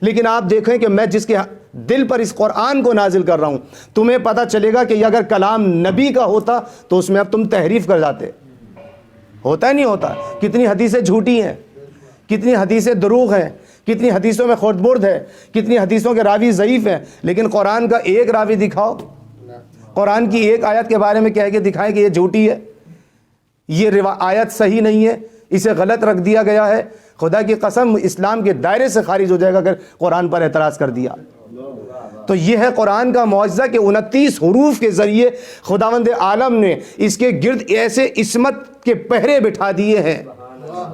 A: لیکن آپ دیکھیں کہ میں جس کے دل پر اس قرآن کو نازل کر رہا ہوں، تمہیں پتہ چلے گا کہ یہ اگر کلام نبی کا ہوتا تو اس میں اب تم تحریف کر جاتے. ہوتا ہے نہیں ہوتا؟ کتنی حدیثیں جھوٹی ہیں، کتنی حدیثیں دروغ ہیں، کتنی حدیثوں میں خورد برد ہے، کتنی حدیثوں کے راوی ضعیف ہیں. لیکن قرآن کا ایک راوی دکھاؤ، قرآن کی ایک آیت کے بارے میں کہہ کے دکھائیں کہ یہ جھوٹی ہے، یہ آیت صحیح نہیں ہے، اسے غلط رکھ دیا گیا ہے. خدا کی قسم اسلام کے دائرے سے خارج ہو جائے گا اگر قرآن پر اعتراض کر دیا. تو یہ ہے قرآن کا معجزہ کہ 29 حروف کے ذریعے خداوند عالم نے اس کے گرد ایسے عصمت کے پہرے بٹھا دیے ہیں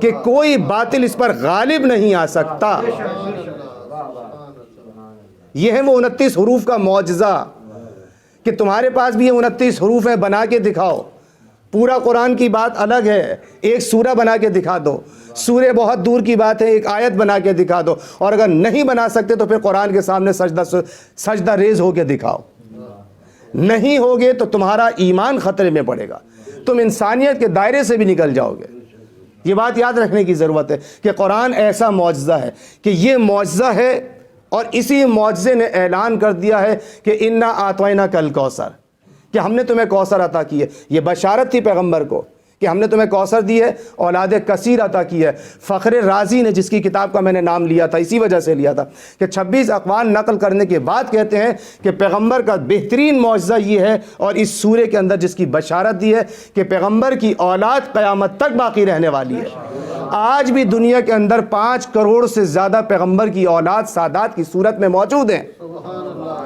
A: کہ کوئی باطل اس پر غالب نہیں آ سکتا. یہ ہے وہ 29 حروف کا معجزہ کہ تمہارے پاس بھی یہ 29 حروف ہیں، بنا کے دکھاؤ. پورا قرآن کی بات الگ ہے، ایک سورہ بنا کے دکھا دو. سورہ بہت دور کی بات ہے، ایک آیت بنا کے دکھا دو. اور اگر نہیں بنا سکتے تو پھر قرآن کے سامنے سجدہ ریز ہو کے دکھاؤ. نہیں ہوگے تو تمہارا ایمان خطرے میں پڑے گا، تم انسانیت کے دائرے سے بھی نکل جاؤ گے. یہ بات یاد رکھنے کی ضرورت ہے کہ قرآن ایسا معجزہ ہے کہ یہ معجزہ ہے. اور اسی معجزے نے اعلان کر دیا ہے کہ انا اعطیناک الکوثر، کہ ہم نے تمہیں کوثر عطا کی ہے. یہ بشارت تھی پیغمبر کو کہ ہم نے تمہیں کوثر دی ہے، اولاد کثیر عطا کی ہے. فخر رازی نے، جس کی کتاب کا میں نے نام لیا تھا اسی وجہ سے لیا تھا، کہ 26 اقوال نقل کرنے کے بعد کہتے ہیں کہ پیغمبر کا بہترین معجزہ یہ ہے، اور اس سورے کے اندر جس کی بشارت دی ہے کہ پیغمبر کی اولاد قیامت تک باقی رہنے والی ہے. آج بھی دنیا کے اندر 5 کروڑ سے زیادہ پیغمبر کی اولاد سادات کی صورت میں موجود ہیں.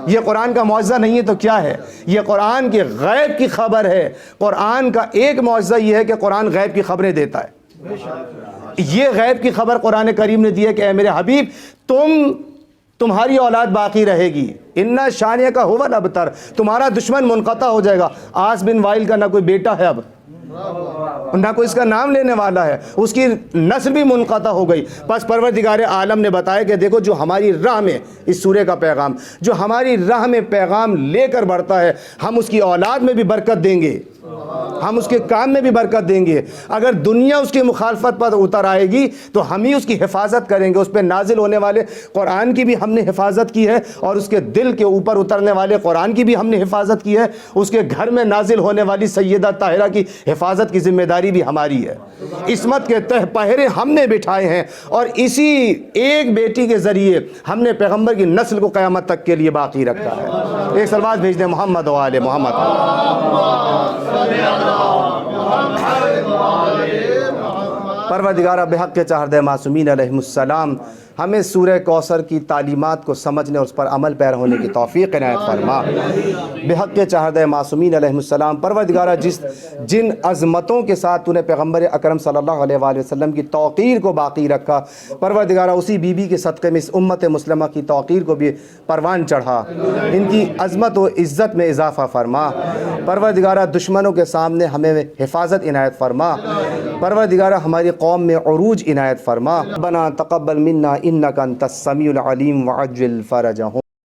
A: یہ قرآن کا معجزہ نہیں ہے تو کیا ہے؟ یہ قرآن کے غیب کی خبر ہے. قرآن کا ایک معجزہ یہ ہے کہ قرآن غیب کی خبریں دیتا ہے. یہ غیب کی خبر قرآن کریم نے دی ہے کہ اے میرے حبیب تمہاری اولاد باقی رہے گی. انا شانیہ کا هو الابتر، تمہارا دشمن منقطع ہو جائے گا. عاص بن وائل کا نہ کوئی بیٹا ہے، اب نہ کوئی اس کا نام لینے والا ہے، اس کی نسل بھی منقطع ہو گئی. بس پروردگار عالم نے بتایا کہ دیکھو جو ہماری راہ میں، اس سورے کا پیغام جو ہماری راہ میں پیغام لے کر بڑھتا ہے، ہم اس کی اولاد میں بھی برکت دیں گے، ہم اس کے کام میں بھی برکت دیں گے. اگر دنیا اس کی مخالفت پر اتر آئے گی تو ہم ہی اس کی حفاظت کریں گے. اس پہ نازل ہونے والے قرآن کی بھی ہم نے حفاظت کی ہے، اور اس کے دل کے اوپر اترنے والے قرآن کی بھی ہم نے حفاظت کی ہے. اس کے گھر میں نازل ہونے والی سیدہ طاہرہ کی حفاظت کی ذمہ داری بھی ہماری ہے. عصمت کے تہ پہرے ہم نے بٹھائے ہیں، اور اسی ایک بیٹی کے ذریعے ہم نے پیغمبر کی نسل کو قیامت تک کے لیے باقی رکھا ہے. ایک صلوات بھیج دیں محمد و آل محمد. پروردگارہ بحق کے چاہردہ معصومین علیہ السلام ہمیں سورہ کوثر کی تعلیمات کو سمجھنے اور اس پر عمل پیرا ہونے کی توفیق عنایت فرما. بحق کے چاہردہ معصومین علیہ السلام پروردگارہ جن عظمتوں کے ساتھ تو نے پیغمبر اکرم صلی اللہ علیہ وآلہ وسلم کی توقیر کو باقی رکھا، پروردگارہ اسی بی بی کے صدقے میں اس امت مسلمہ کی توقیر کو بھی پروان چڑھا، ان کی عظمت و عزت میں اضافہ فرما. پروردگارہ دشمنوں کے سامنے ہمیں حفاظت عنایت فرما. پروردگارہ ہماری قوم میں عروج عنایت فرما. ربنا تقبل منا انک انت السمیع العلیم وعجل فرجہم.